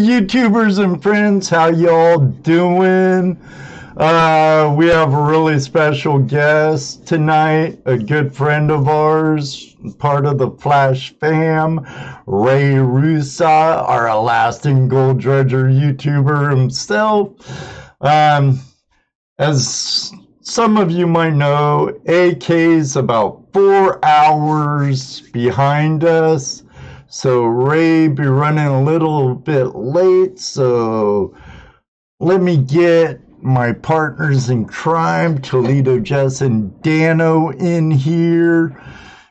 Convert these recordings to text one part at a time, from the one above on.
YouTubers and friends, how y'all doing? We have a really special guest tonight, a good friend of ours, part of the Flash fam, Ray Rusaw, our Alaskan gold dredger YouTuber himself. As some of you might know, AK's about 4 hours behind us. So Ray be running a little bit late, so let me get my partners in crime, ToledoJess and Dano, in here.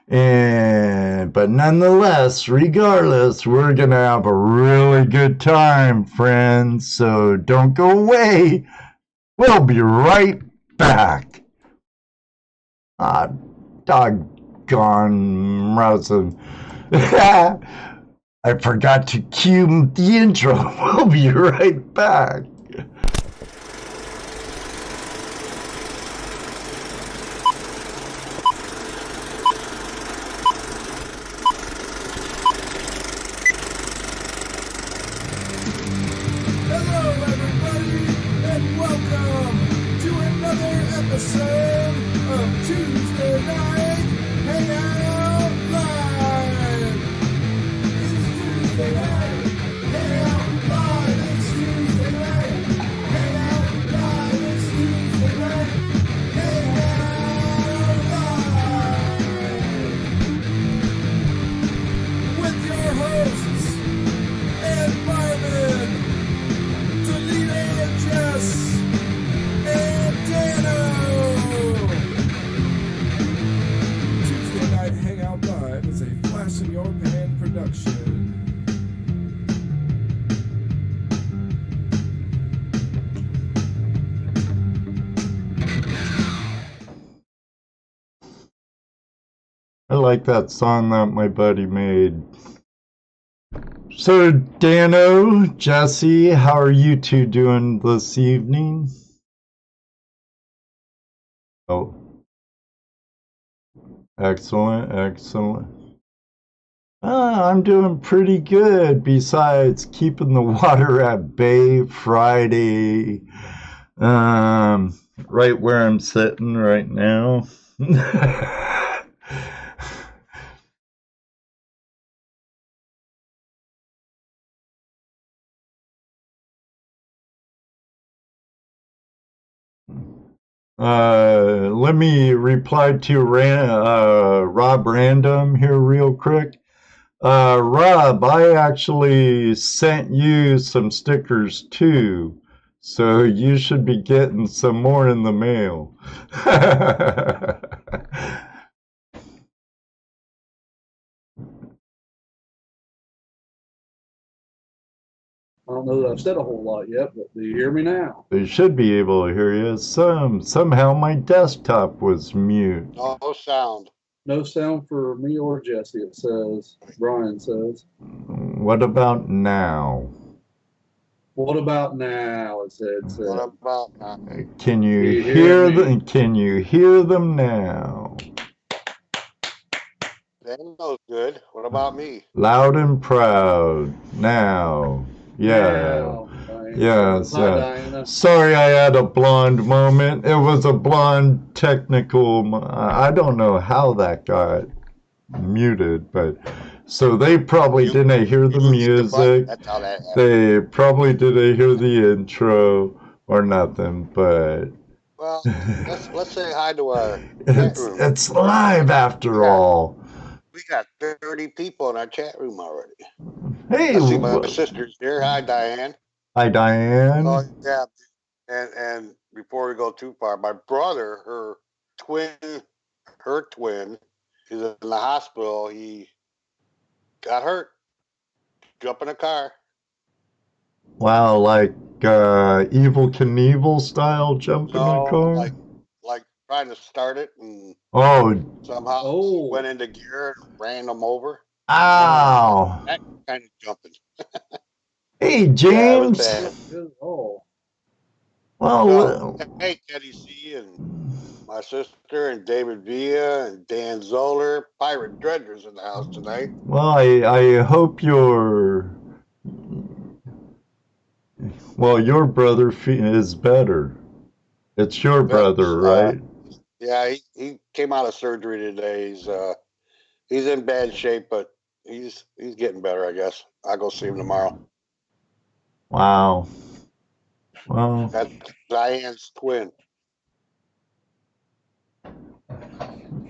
But nonetheless, regardless, we're gonna have a really good time, friends. So don't go away. We'll be right back. Doggone Rosen. I forgot to cue the intro. We'll be right back. Hello, everybody, and welcome to another episode of Tuesday Night Hangout Live. It's Tuesday Night Hangout Live. It's Tuesday Night Hangout Live. It's Tuesday Night Hangout Live. With your hosts, and Marvin, ToledoJess, and Dano. Tuesday Night Hangout Live is a Flash in Your Pan production. I like that song that my buddy made. So, Dano, Jesse, how are you two doing this evening? Oh, excellent, excellent. I'm doing pretty good, besides keeping the water at bay Friday, right where I'm sitting right now. Let me reply to Rob Random here real quick. Rob, I actually sent you some stickers too, so you should be getting some more in the mail. I don't know that I've said a whole lot yet, but do you hear me now? They should be able to hear you. Somehow my desktop was mute. No sound. No sound for me or Jesse, it says. Brian says. What about now? What about now? It said. What about now? Can you You hear hear me? them? Can you hear them now? Dano's good. What about me? Loud and proud now. Yeah. Now, Diana. Yes. Hi, Diana. Sorry, I had a blonde moment. It was a blonde technical. I don't know how that got muted, but so they probably didn't hear the music. That's how that happened. They probably didn't hear the intro or nothing, but Well, let's say hi to our chat it's room. it's live after all. We got 30 people in our chat room already. Hey, I see my sister's here. Hi, Diane. hi, Diane. Oh, yeah. And before we go too far, my brother, her twin is in the hospital. He got hurt. Jumped in a car. Wow, like Evil Knievel style jumping No, a car? like trying to start it and Oh, somehow Oh. went into gear and ran them over. ow. That kind of jumping. Hey, Yeah, it was James. bad. Good. Oh. Well, So, hey, Teddy C and my sister and David Villa and Dan Zoller, Pirate Dredgers in the house tonight. well, I hope Well, your brother is better. It's your brother, right? Yeah, he came out of surgery today. He's in bad shape, but he's getting better, I guess. I'll go see him tomorrow. Wow. Well, That's Diane's twin.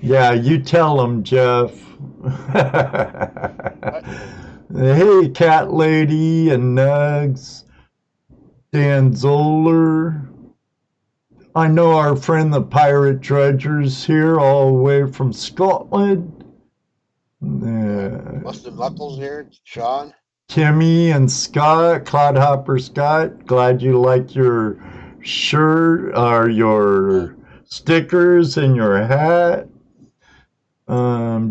yeah, you tell him, Jeff. Hey, Cat Lady and Nugs, Dan Zoller. I know our friend the Pirate Dredger's here all the way from Scotland. Busted Knuckles here, Sean. Timmy and Scott, Clodhopper Scott, glad you like your shirt or your stickers and your hat.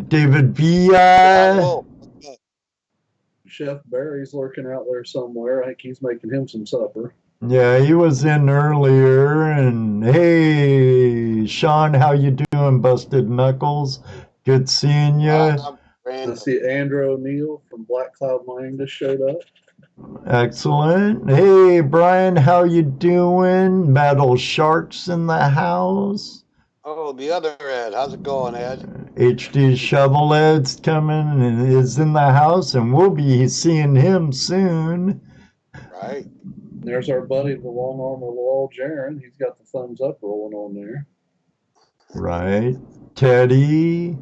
David Villa. Chef Barry's lurking out there somewhere. I think he's making him some supper. Yeah, he was in earlier. And hey, Sean, how you doing, Busted Knuckles? Good seeing you. I see Andrew O'Neill from Black Cloud Mining just showed up. Excellent. Hey, Brian, how you doing? Metal Sharks in the house. Oh, the other Ed. How's it going, Ed? HD Shovel Ed's coming and is in the house, and we'll be seeing him soon. Right. There's our buddy, the long arm of the wall, Jaron. He's got the thumbs up rolling on there. Right. Teddy.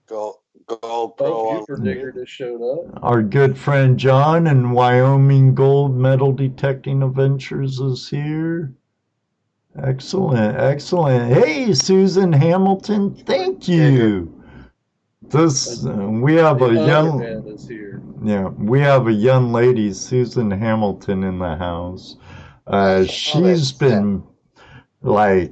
Go Pro. YouTuber Digger just showed up. Our good friend John and Wyoming Gold Metal Detecting Adventures is here. Excellent, excellent. Hey, Susan Hamilton, thank you. This we have a young is here. Yeah, we have a young lady, Susan Hamilton, in the house. She's been like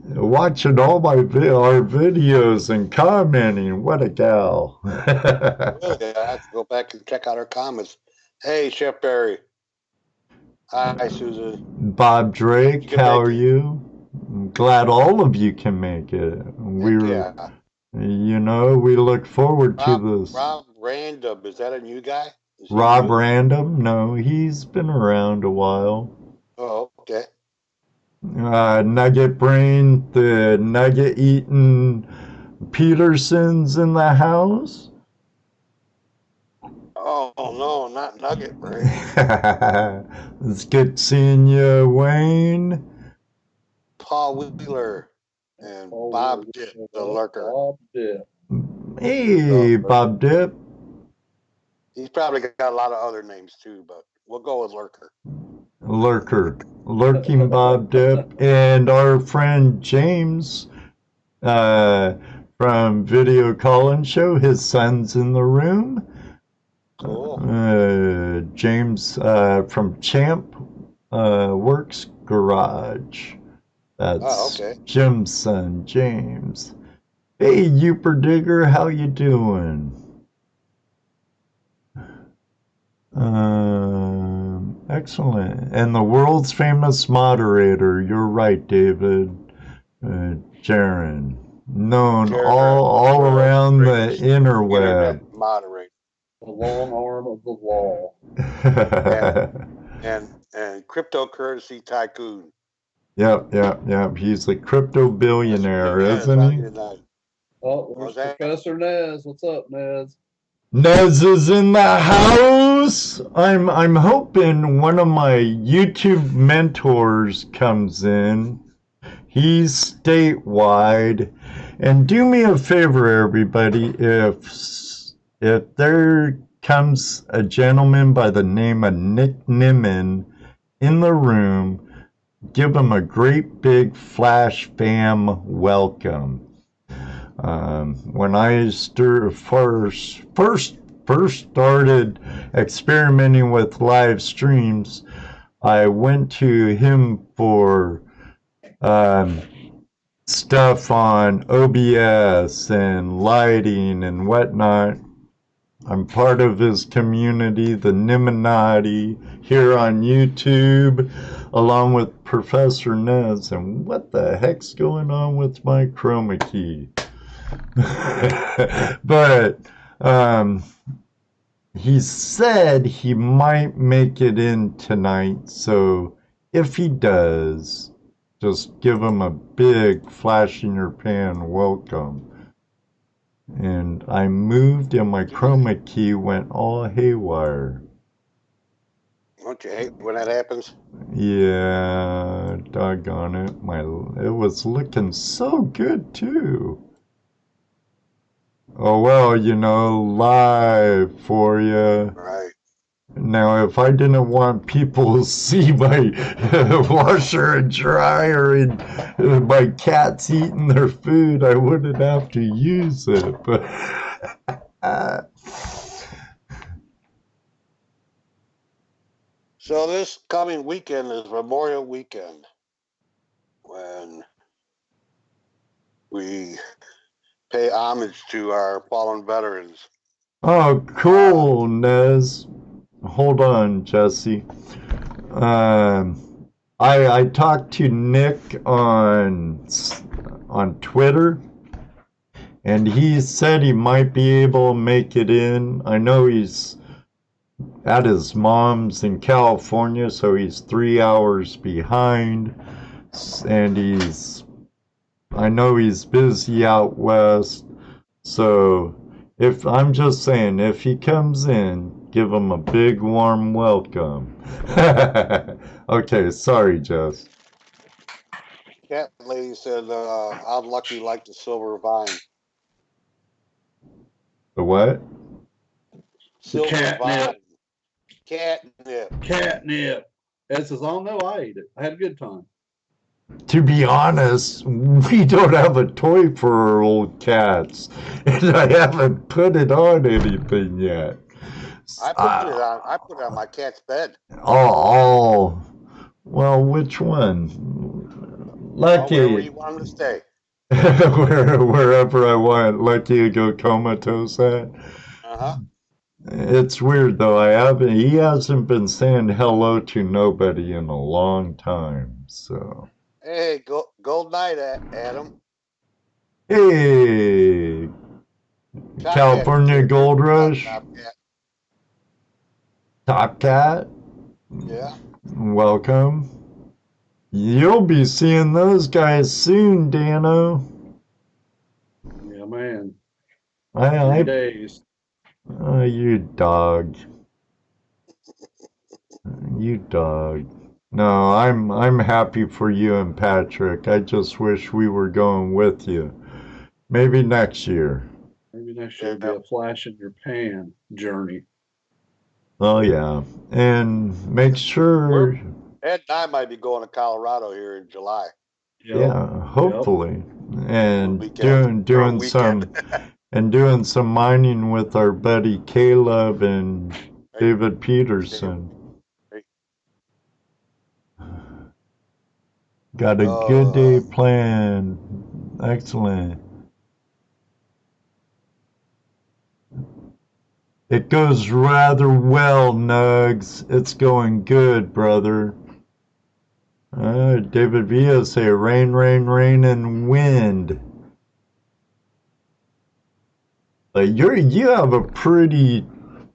watching all our videos and commenting. What a gal. Really, I have to go back and check out her comments. Hey, Chef Barry. Hi, Susan. Bob Drake, how are you? I'm glad all of you can make it. We look forward to this. Rob Random, is that a new guy? Rob Random? No, he's been around a while. Oh, okay. Nugget Brain, the nugget eating Peterson's in the house. Oh no, not Nugget Brain. It's good seeing you, Wayne. Paul Wheeler and Bob Dip, the lurker. Bob Dip. Hey, Bob Dip. He's probably got a lot of other names too, but we'll go with Lurker. Lurking Bob Dip, and our friend James from Video Call-In Show. His son's in the room. Cool. James from Champ Works Garage. That's okay. Jim's son, James. Hey, YouTuber Digger, how you doing? Excellent. And the world's famous moderator, you're right, David. Jaron. Known all around the interweb. Moderator. The long arm of the law. and cryptocurrency tycoon. Yep. He's a crypto billionaire, isn't he? Oh, there's Professor Nez. What's up, Nez? Nez is in the house. I'm hoping one of my YouTube mentors comes in. He's statewide. And do me a favor, everybody, if there comes a gentleman by the name of Nick Nimmin in the room, give him a great big flash fam welcome. When I first started experimenting with live streams, I went to him for stuff on OBS and lighting and whatnot. I'm part of his community, the Niminati, here on YouTube, along with Professor Nez. And what the heck's going on with my chroma key? But he said he might make it in tonight, so if he does, just give him a big flash in your pan welcome. And I moved and my chroma key went all haywire. Don't you hate when that happens? Yeah, doggone it. It was looking so good too. Oh well, live for you. Right. Now, if I didn't want people to see my washer and dryer and my cats eating their food, I wouldn't have to use it. But So this coming weekend is Memorial Weekend, when we pay homage to our fallen veterans. oh, cool, Nez. Hold on, Jesse. I talked to Nick on Twitter, and he said he might be able to make it in. I know he's at his mom's in California, so he's 3 hours behind, and I know he's busy out west. So I'm just saying, if he comes in, give him a big warm welcome. Okay, sorry, Jess. Cat lady said, I'm lucky like the silver vine. The what? Silver catnip. vine. Catnip. Catnip. Ed says, "Oh no, I ate it. I had a good time." To be honest, we don't have a toy for our old cats, and I haven't put it on anything yet. I put it on my cat's bed. Oh, well, which one? Lucky. Wherever you want him to stay. Wherever I want. Lucky to go comatose at. Uh-huh. It's weird though. He hasn't been saying hello to nobody in a long time. So. Hey, gold night, Adam. Hey, Top California Cat. Gold Rush. Top Cat. Top Cat. Yeah. Welcome. You'll be seeing those guys soon, Dano. Yeah, man. 3 I days. Oh, you dog. You dog. No, I'm happy for you and Patrick. I just wish we were going with you. Maybe next year. Maybe next year will be a flash in your pan journey. Oh yeah. And make sure Ed and I might be going to Colorado here in July. yeah, hopefully. And Weekend. doing some doing some mining with our buddy Caleb and David Peterson. Got a good day planned. Excellent. It goes rather well, Nugs. It's going good, brother. David Villa say rain, rain, rain, and wind. You have a pretty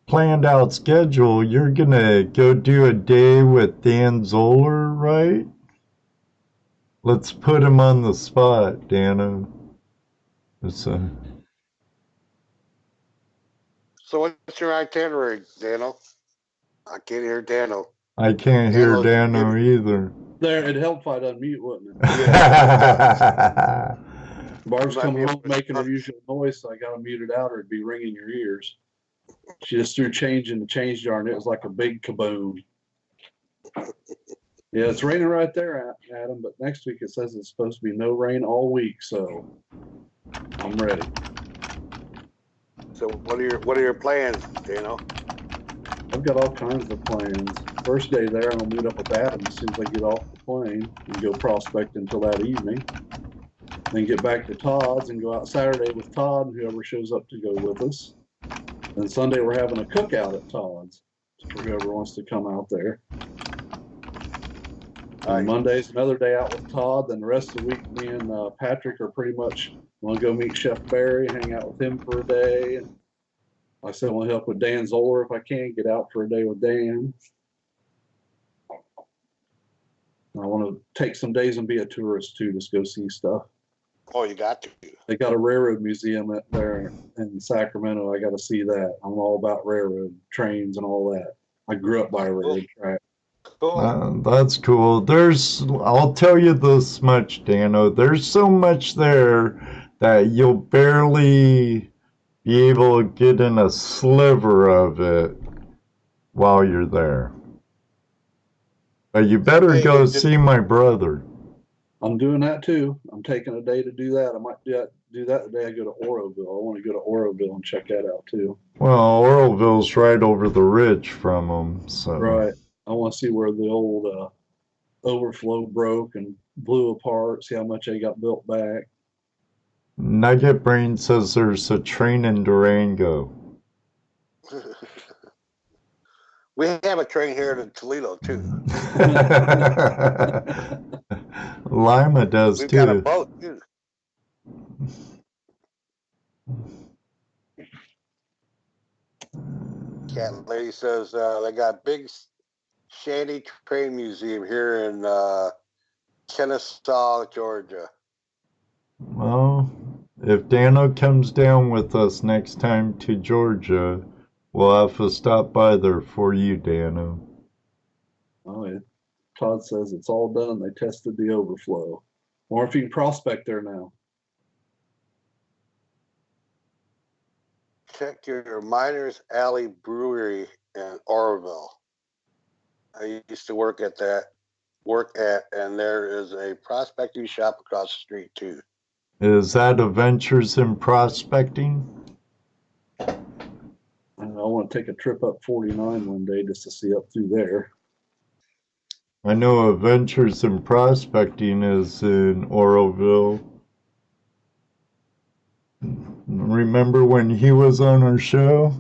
planned out schedule. You're gonna go do a day with Dan Zoller, right? Let's put him on the spot, Dano. So what's your itinerary, Dano? I can't hear Dano. I can't hear Dano either. There, it'd help if I'd unmute, wouldn't it? Barb's coming home making her usual noise, so I got to mute it out or it'd be ringing your ears. She just threw change in the change jar and it was like a big kaboom. Yeah, it's raining right there, Adam, but next week it says it's supposed to be no rain all week, so I'm ready. So what are your plans, Dano? I've got all kinds of plans. First day there, I'm gonna meet up with Adam as soon as I get off the plane and go prospect until that evening. Then get back to Todd's and go out Saturday with Todd and whoever shows up to go with us. Then Sunday we're having a cookout at Todd's for whoever wants to come out there. And Monday's another day out with Todd. Then the rest of the week, me and Patrick are pretty much want to go meet Chef Barry, hang out with him for a day. I said I want to help with Dan Zoller if I can, get out for a day with Dan. I want to take some days and be a tourist too, just go see stuff. Oh, you got to. They got a railroad museum up there in Sacramento. I got to see that. I'm all about railroad trains and all that. I grew up by a railroad track. Cool. That's cool. I'll tell you this much, Dano. There's so much there that you'll barely be able to get in a sliver of it while you're there. But you better go see my brother. I'm doing that too. I'm taking a day to do that. I might do that the day I go to Oroville. I want to go to Oroville and check that out too. Well, Oroville's right over the ridge from them, so. Right. I want to see where the old overflow broke and blew apart, see how much they got built back. Nugget Brain says there's a train in Durango. We have a train here in Toledo too. Lima does We've too. got a boat too. Cat Lady says they got big Shanty Train Museum here in Kennesaw, Georgia. Well, if Dano comes down with us next time to Georgia, we'll have to stop by there for you, Dano. Oh, yeah. Todd says it's all done. They tested the overflow. Or if you can prospect there now. Check your Miners Alley Brewery in Oroville. I used to work at, and there is a prospecting shop across the street too. Is that Adventures in Prospecting? I want to take a trip up 49 one day just to see up through there. I know Adventures in Prospecting is in Oroville. Remember when he was on our show?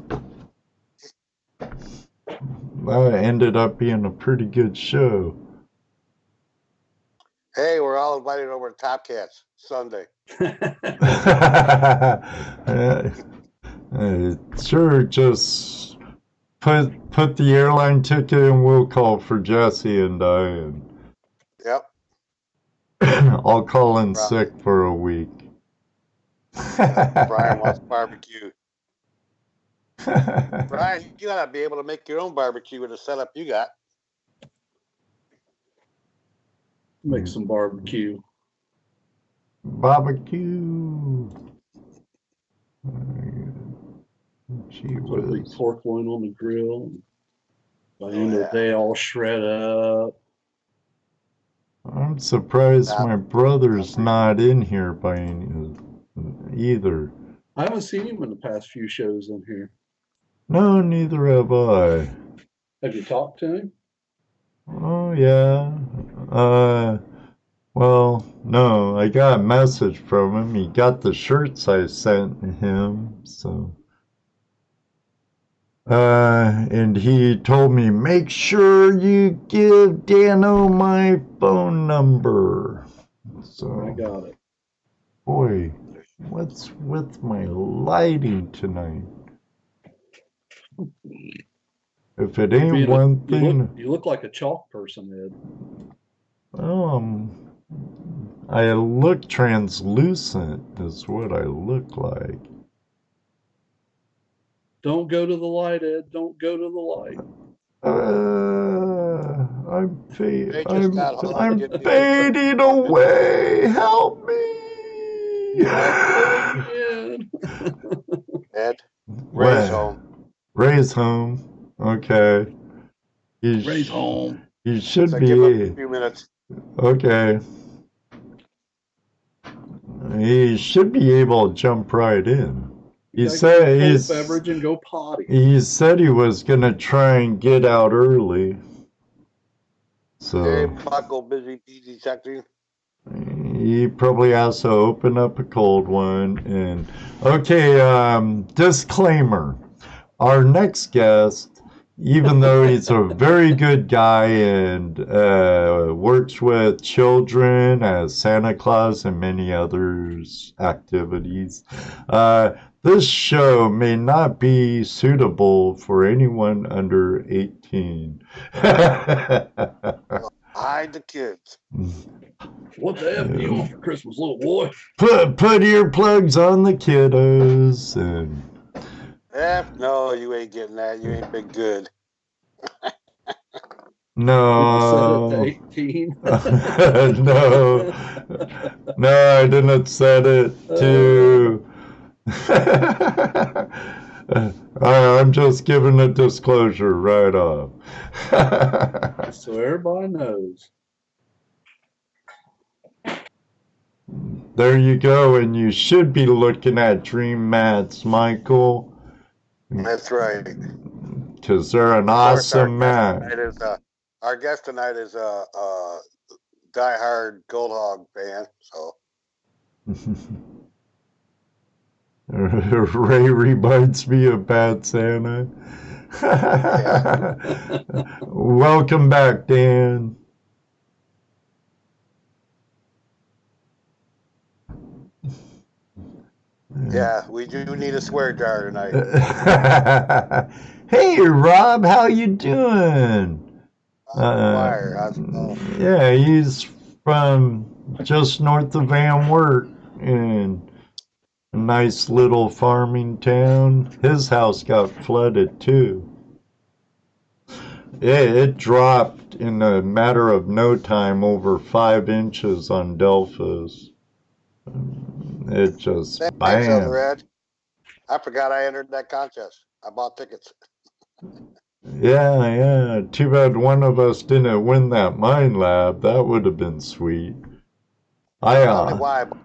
That ended up being a pretty good show. Hey, we're all invited over to Top Cats Sunday. Sure, just put the airline ticket and we'll call for Jesse and I. And Yep. I'll call in sick for a week. Brian wants barbecue. Brian, you gotta be able to make your own barbecue with the setup you got. Make some barbecue. Barbecue. Gee Put a big whiz. pork loin on the grill. By the end of the day, all shred up. I'm surprised my brother's not in here by either. I haven't seen him in the past few shows in here. No, neither have I. Have you talked to him? Oh, yeah. Well, no, I got a message from him. He got the shirts I sent him, so. And he told me, make sure you give Dano my phone number. So, I got it. boy, what's with my lighting tonight? If it ain't one thing. You look like a chalk person, Ed. I look translucent, is what I look like. Don't go to the light, Ed. Don't go to the light. I'm I'm fading away. Help me. Ed, Ray's home. Ray's home. Okay. Ray's home. He should So be. give him a few minutes. Okay. He should be able to jump right in. He said beverage and go potty. he said he was gonna try and get out early. So Hey, Buckle, busy detecting. he probably has to open up a cold one. And okay, disclaimer. Our next guest, even though he's a very good guy and works with children as Santa Claus and many others activities, This show may not be suitable for anyone under 18. Hide the kids. What the F do you want for Christmas, little boy? Put earplugs on the kiddos and No, you ain't getting that. You ain't been good. no. Set it to 18. No. No, I didn't set it to I'm just giving a disclosure right off. So everybody knows. There you go, and you should be looking at Dream Mats, Michael. That's right. Because they're an Of course, awesome mat. Our guest tonight is a diehard Gold Hog fan. So Ray reminds me of Bad Santa. Welcome back, Dan. yeah, we do need a swear jar tonight. Hey, Rob, how you doing? Yeah, he's from just north of Van Wert in a nice little farming town. His house got flooded too. It dropped in a matter of no time over 5 inches on Delphus. It just Thanks, bam. Red. I forgot I entered that contest. I bought tickets. Yeah. Too bad one of us didn't win that mine lab. That would have been sweet. Tell me why, but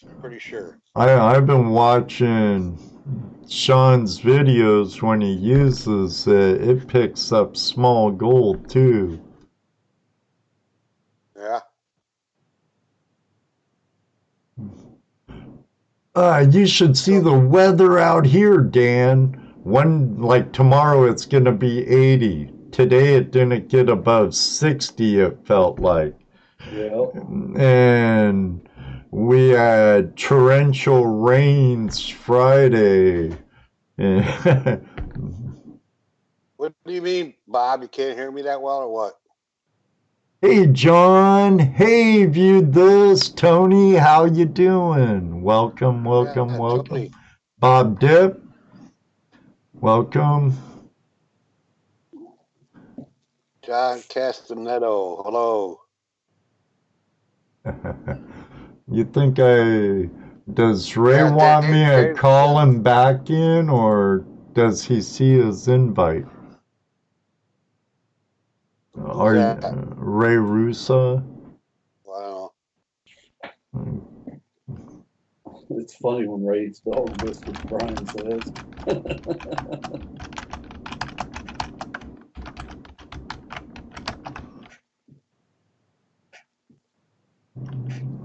I'm pretty sure. I've been watching Sean's videos when he uses it. It picks up small gold too. Yeah. You should see the weather out here, Dan. Like tomorrow it's gonna be 80. Today it didn't get above 60, it felt like. Yeah. And we had torrential rains Friday. What do you mean, Bob? You can't hear me that well or what? Hey, John. Hey, viewed this. Tony, how you doing? Welcome. Tony. Bob Dip, welcome. John Castanetto, hello. You think does Ray want me to call him back in, or does he see his invite? Are you Ray Rusaw? Wow. It's funny when Ray spells this, what Brian says.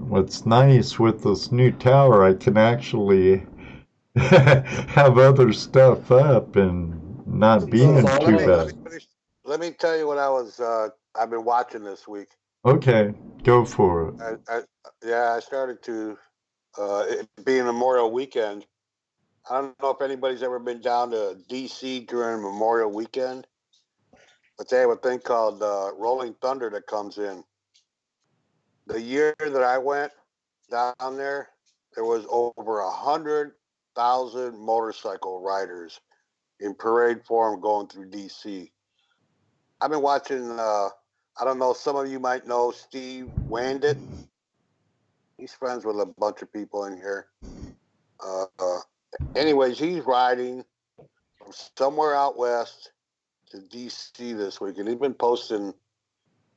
What's nice with this new tower, I can actually have other stuff up and not being too bad. Let me tell you what I've been watching this week. Okay, go for it. I started to, it being Memorial Weekend. I don't know if anybody's ever been down to DC during Memorial Weekend, but they have a thing called Rolling Thunder that comes in. The year that I went down there was over 100,000 motorcycle riders in parade form going through DC. I've been watching, I don't know, some of you might know Steve Wandit. He's friends with a bunch of people in here. Anyways, he's riding from somewhere out west to DC this week, and he's been posting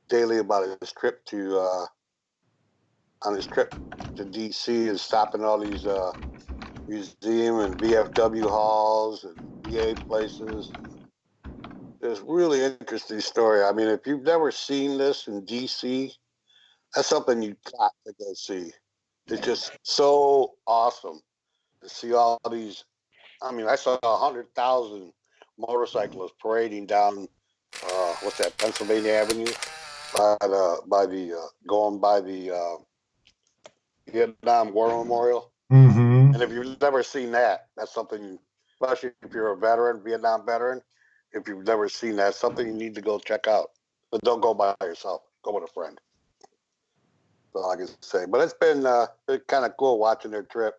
daily about his trip to DC and stopping all these museum and VFW halls and VA places. It's a really interesting story. I mean, if you've never seen this in DC, that's something you've got to go see. It's just so awesome to see all these. I mean, I saw 100,000 motorcyclists parading down, what's that, Pennsylvania Avenue, going by the Vietnam War Memorial. Mm-hmm. And if you've never seen that, that's something, especially if you're a veteran, Vietnam veteran, if you've never seen that, something you need to go check out. But don't go by yourself. Go with a friend. That's all I can say. But it's been kind of cool watching their trip.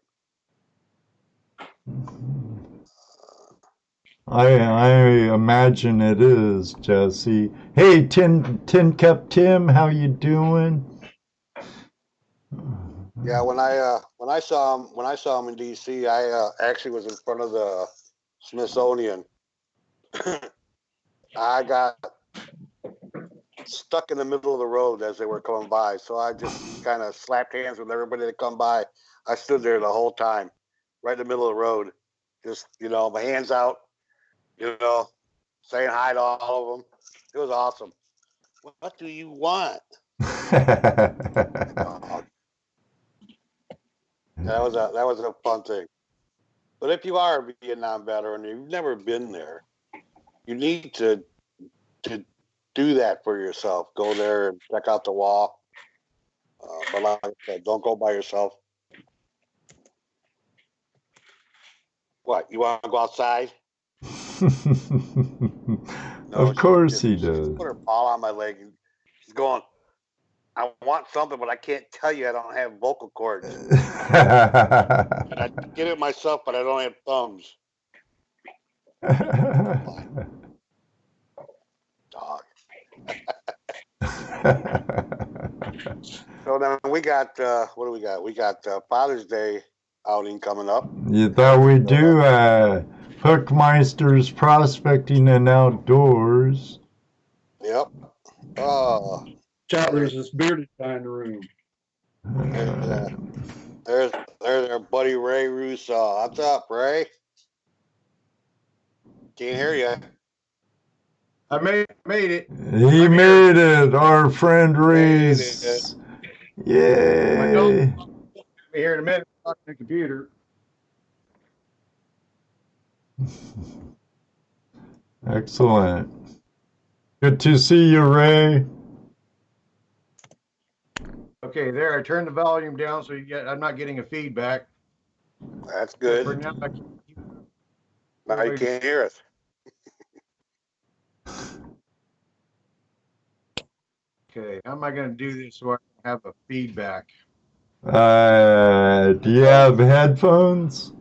I imagine it is, Jesse. Hey, Tin Cup Tim, how you doing? Yeah, when I saw him in DC, I actually was in front of the Smithsonian. I got stuck in the middle of the road as they were coming by, so I just kind of slapped hands with everybody that come by. I stood there the whole time, right in the middle of the road, just my hands out, saying hi to all of them. It was awesome. What do you want? That was a fun thing. But if you are a Vietnam veteran and you've never been there, you need to do that for yourself. Go there and check out the wall. But like I said, don't go by yourself. What, you want to go outside? Of course he does. She put her paw on my leg and she's going, I want something, but I can't tell you I don't have vocal cords. And I get it myself, but I don't have thumbs. Dog. So then we got, what do we got? We got Father's Day outing coming up. You thought we do Hookmeister's Prospecting and Outdoors. Yep. Chat, there's this bearded guy in the room. There's our buddy Ray Rusaw. What's up, Ray? Can't hear you. I made it. He made it, our friend Reese. Yay! Be here in a minute. On the computer. Excellent. Good to see you, Ray. Okay, there. I turned the volume down so I'm not getting a feedback. That's good. For now, Now you can't hear us. okay, how am I going to do this so I can have a feedback? Do you have headphones?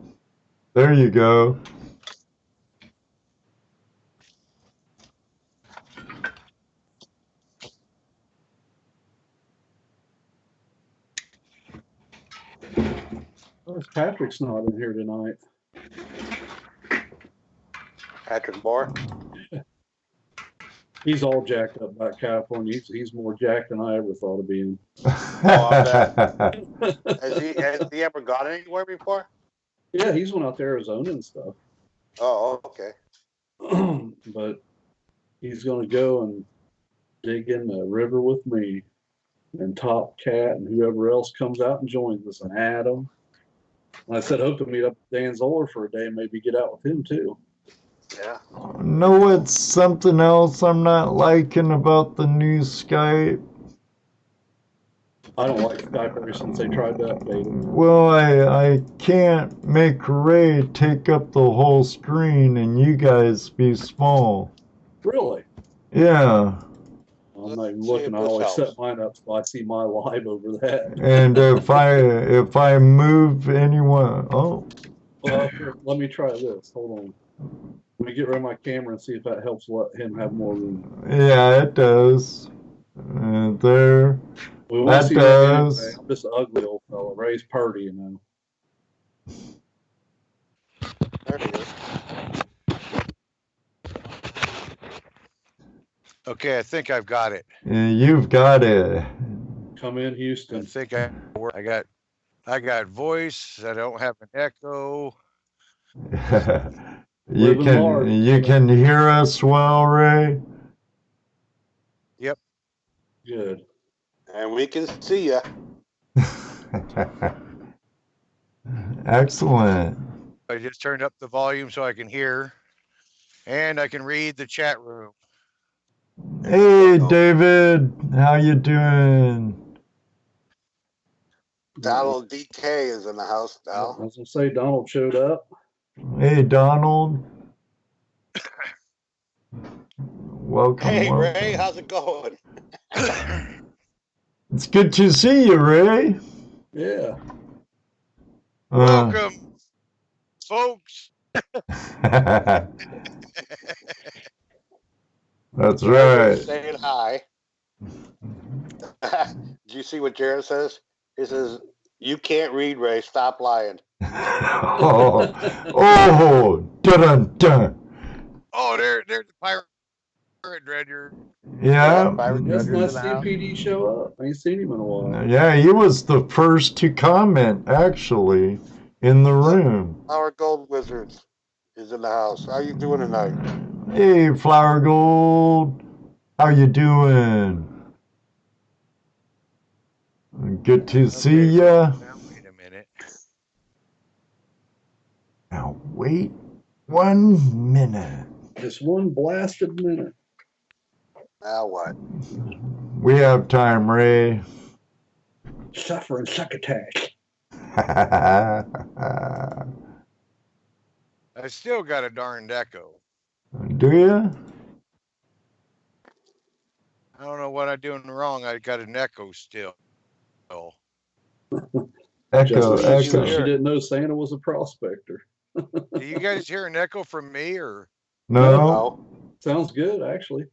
There you go. Patrick's not in here tonight. Patrick Moore. He's all jacked up about California. He's more jacked than I ever thought of being. Has he ever gone anywhere before? Yeah, he's went out to Arizona and stuff. Oh, okay. But he's going to go and dig in the river with me and Top Cat and whoever else comes out and joins us, and Adam. And I said, hope to meet up with Dan Zoller for a day and maybe get out with him too. Yeah. Know what's something else I'm not liking about the new Skype? I don't like Skype ever since they tried to update it. Well, I can't make Ray take up the whole screen and you guys be small. Really? Yeah. I'm not even looking. I always set mine up so I see my live over that. And if I move anyone, oh. Well, here, let me try this. Hold on. Let me get rid of my camera and see if that helps let him have more room. Yeah, it does. There. We That see does. anyway. I'm just an ugly old fella. Ray's purty, you know. There he is. Okay, I think I've got it. You've got it. Come in, I Houston. think I got voice. I don't have an echo. You can hear us well, Ray? Yep. Good. And we can see you. Excellent. I just turned up the volume so I can hear, and I can read the chat room. Hey, David, how you doing? Donald DK is in the house I now. was gonna say Donald showed up. Hey, Donald. Welcome. Hey, welcome. Ray, how's it going? It's good to see you, Ray. Yeah. Welcome, folks. That's Jared right. saying hi. Do you see what Jared says? He says, "You can't read, Ray. Stop lying." oh, dun dun. Oh, there's the pirate Dredger. Yeah. Byron That's Dredger's nice in the to see house. PD show up. I ain't seen him in a while. Yeah, he was the first to comment, actually, in the room. Our Gold Wizards is in the house. How you doing tonight? Hey, Flower Gold. How you doing? Good to see ya. Now, wait a minute. Now, wait 1 minute. Just one blasted minute. Now what? We have time, Ray. Suffer and suck attack. I still got a darned echo. Do you? I don't know what I'm doing wrong. I got an echo still. Echo, Jessica, she said echo. she didn't know Santa was a prospector. Do you guys hear an echo from me or? No, No. Sounds good, actually.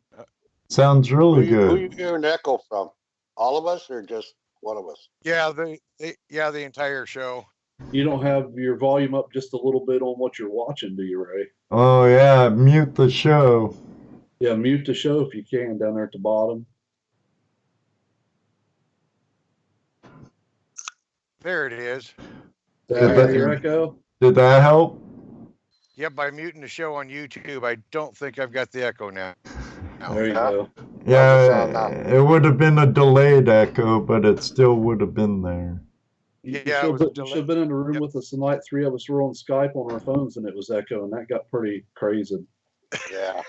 sounds really Who good. you hearing an echo from? All of us or just one of us? Yeah, the entire show. You don't have your volume up just a little bit on what you're watching, do you, Ray? Oh, yeah, mute the show. Yeah, mute the show if you can down there at the bottom. There it is. Did Did I hear that- your echo? Did that help? Yep, by muting the show on YouTube, I don't think I've got the echo now. There you Yeah. go. Yeah, it would have been a delayed echo, but it still would have been there. You Yeah, it should was have a delay. been in the room Yep. with us tonight. Three of us were on Skype on our phones, and it was echoing. That got pretty crazy. Yeah.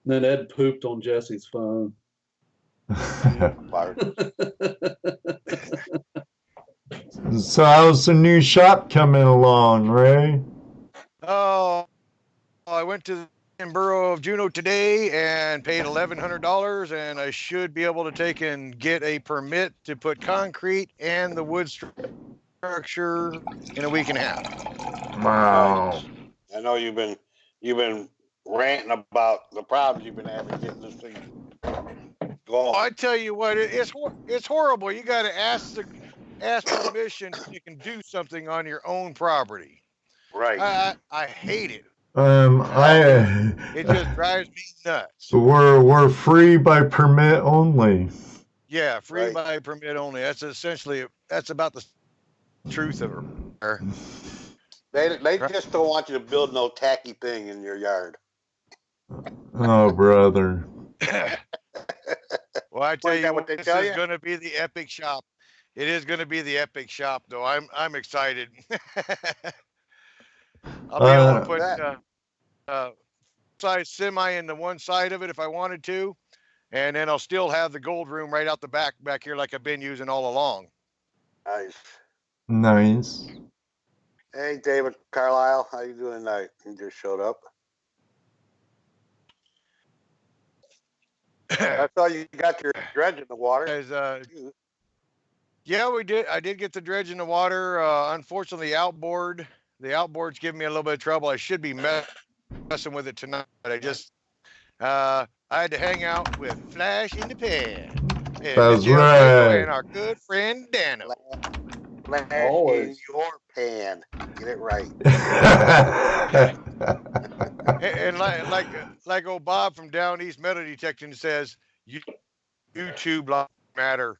Then Ed pooped on Jesse's phone. Byron. So how's the new shop coming along, Ray? Oh, I went to the borough of Juneau today and paid $1,100, and I should be able to take and get a permit to put concrete and the wood structure in a week and a half. Wow. I know you've been ranting about the problems you've been having getting this thing going. I tell you what, it's horrible. You got to ask permission so you can do something on your own property. Right. I hate it. It just drives me nuts. We're free by permit only. Yeah, free Right. by permit only. That's about the truth of it. They just don't want you to build no tacky thing in your yard. Oh, brother. Well, I tell Isn't that you what what, they this tell is you? going to be the epic shop. It is going to be the epic shop, though. I'm excited. I'll be able to put size semi into one side of it if I wanted to, and then I'll still have the gold room right out the back here like I've been using all along. Nice. Nice. Hey, David Carlisle, how you doing tonight? You just showed up. I saw you got your dredge in the water. Guys, yeah, we did. I did get the dredge in the water. Unfortunately, the outboard's giving me a little bit of trouble. I should be messing with it tonight. I had to hang out with Flash in the Pan. And That's Mr. right. And our good friend Dano. Flash in Always. your pan. Get it right. And like old Bob from Down East Metal Detection says, YouTube lives matter.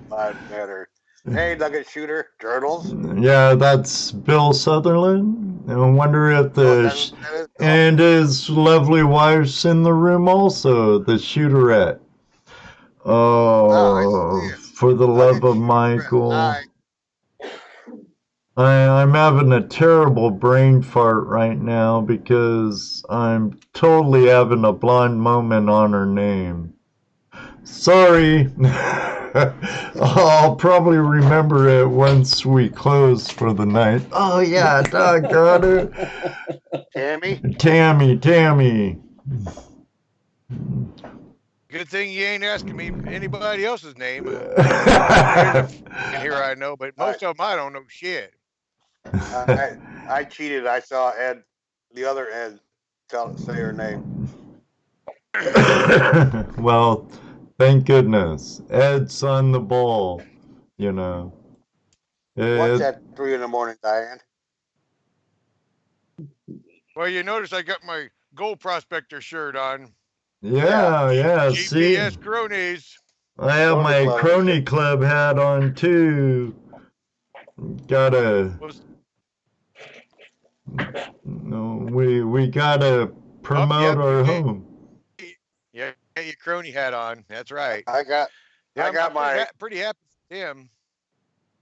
Lives matter. Hey, Nugget Shooter, Journals. Yeah, that's Bill Sutherland. I wonder if and his lovely wife's in the room also, the shooterette. Oh, Oh, I see it. for the love of Nugget Shooter, Michael. hi. I'm having a terrible brain fart right now because I'm totally having a blonde moment on her name. Sorry. I'll probably remember it once we close for the night. Oh, yeah, doggone it. Tammy? Tammy. Good thing you ain't asking me anybody else's name. In here I know, but most of them I don't know shit. I cheated. I saw Ed, the other Ed, say her name. Well, thank goodness. Ed's on the ball, you know. What's at 3 in the morning, Diane? Well, you notice I got my gold prospector shirt on. Yeah, see? GPS cronies. I have Crony my Club. crony club hat on too. Gotta, we gotta promote our home. Yeah, get your crony hat on. That's right. I got my pretty happy for him.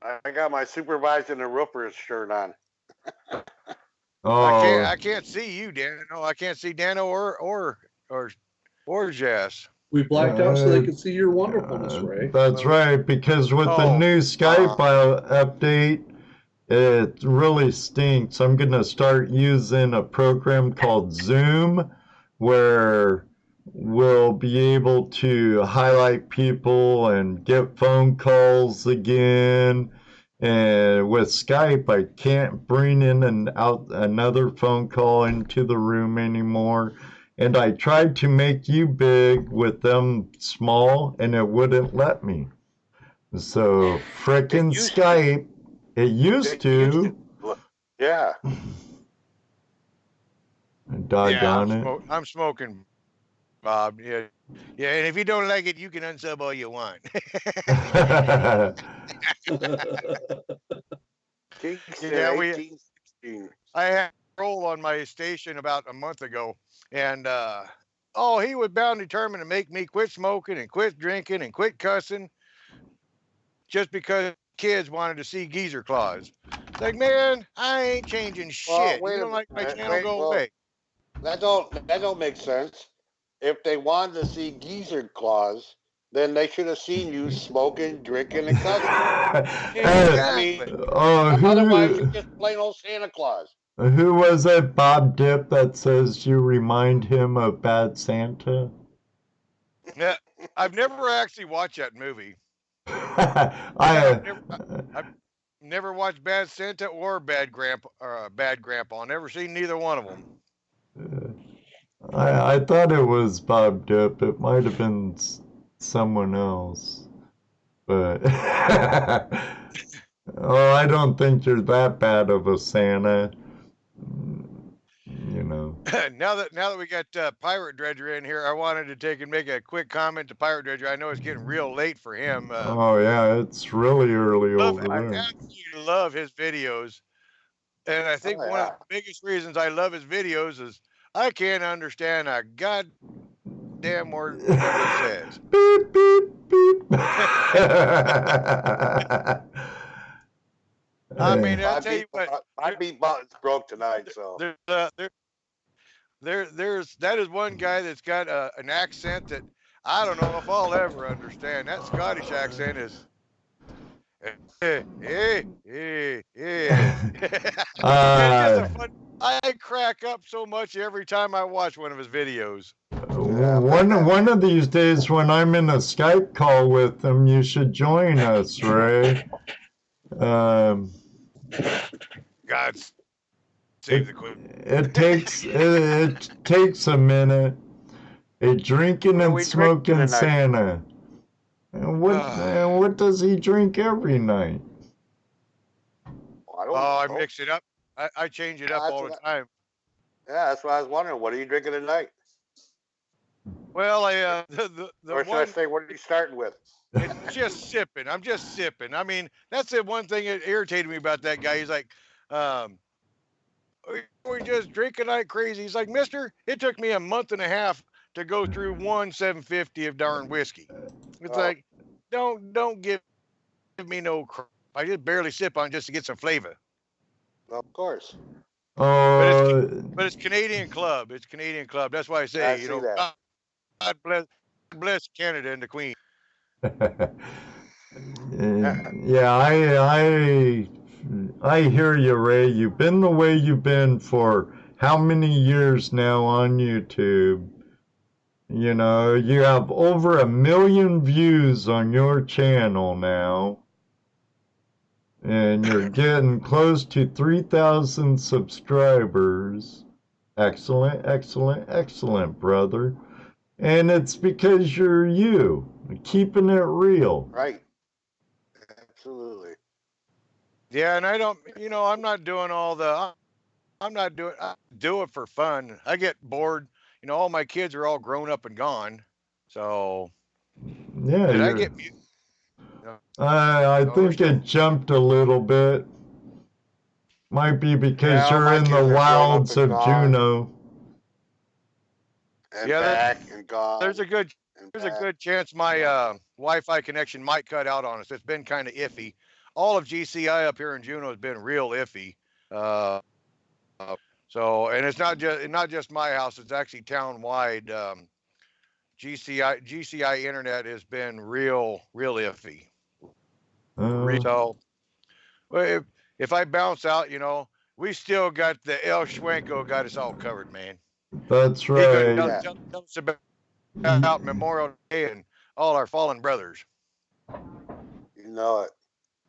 I got my supervising the roofers shirt on. Oh, I can't see you, Dan. No, I can't see Dano or Jess. We blacked out so they could see your wonderfulness, Ray. That's right, because with the new Skype update, it really stinks. I'm going to start using a program called Zoom where we'll be able to highlight people and get phone calls again. And with Skype, I can't bring in another phone call into the room anymore. And I tried to make you big with them small, and it wouldn't let me. So, frickin' Skype. It used to. Yeah. Doggone it. I'm smoking, Bob. Yeah. And if you don't like it, you can unsub all you want. I had a roll on my station about a month ago, and he was bound determined to make me quit smoking and quit drinking and quit cussing just because kids wanted to see geezer claws. It's like, man, I ain't changing shit. You don't like my channel, go away. That don't make sense. If they wanted to see geezer claws, then they should have seen you smoking, drinking, and cussing. Otherwise, you're just plain old Santa Claus. Who was it, Bob Dip, that says you remind him of Bad Santa? Yeah, I've never actually watched that movie. I've never watched Bad Santa or Bad Grandpa. I've never seen neither one of them. I thought it was Bob Dip. It might have been someone else, but I don't think you're that bad of a Santa. You know. now that we got Pirate Dredger in here, I wanted to take and make a quick comment to Pirate Dredger. I know it's getting real late for him. It's really early over there. I absolutely love his videos, and I think one of the biggest reasons I love his videos is I can't understand a goddamn word that he says. Beep beep beep. I mean, I'll tell you what. My beat button's broke tonight, so that is one guy that's got an accent that I don't know if I'll ever understand. That Scottish accent is. I crack up so much every time I watch one of his videos. One of these days, when I'm in a Skype call with him, you should join us, Ray. God save the queen. It takes a minute. A drinking and smoking Santa. And what does he drink every night? I mix it up. I change it up all the time. Yeah, that's what I was wondering. What are you drinking tonight? Well, or should I say, what are you starting with? It's just sipping. I'm just sipping. I mean, that's the one thing that irritated me about that guy. He's like, we're just drinking like crazy. He's like, mister, it took me a month and a half to go through 750 of darn whiskey. It's like, don't give me no crap. I just barely sip on just to get some flavor. Of course. Uh, But it's Canadian club. It's Canadian club. That's why I I say, see that. God bless Canada and the Queen. yeah, I hear you, Ray. You've been the way you've been for how many years now on YouTube? You know, you have over 1 million views on your channel now. And you're getting close to 3,000 subscribers. Excellent, excellent, excellent, brother. And it's because you're you, keeping it real. Right. Absolutely. Yeah, and I don't, I'm not doing all the. I do it for fun. I get bored. All my kids are all grown up and gone. So Yeah, did I you're. get mute? I No, we're think still. it jumped a little bit. Might be because Yeah, you're my in the kids are grown up wilds and of gone, Juneau. and Yeah, back and there's gone a good and there's a back. good chance my Wi-Fi connection might cut out on us. It's been kind of iffy. All of GCI up here in Juneau has been real iffy. Uh, so, and it's not just my house. It's actually town wide. GCI internet has been real iffy. Uh, So, well, if I bounce out, we still got the El Schwenko got us all covered, man. that's He could right. Yeah. tell us about Memorial Day and all our fallen brothers. You know it.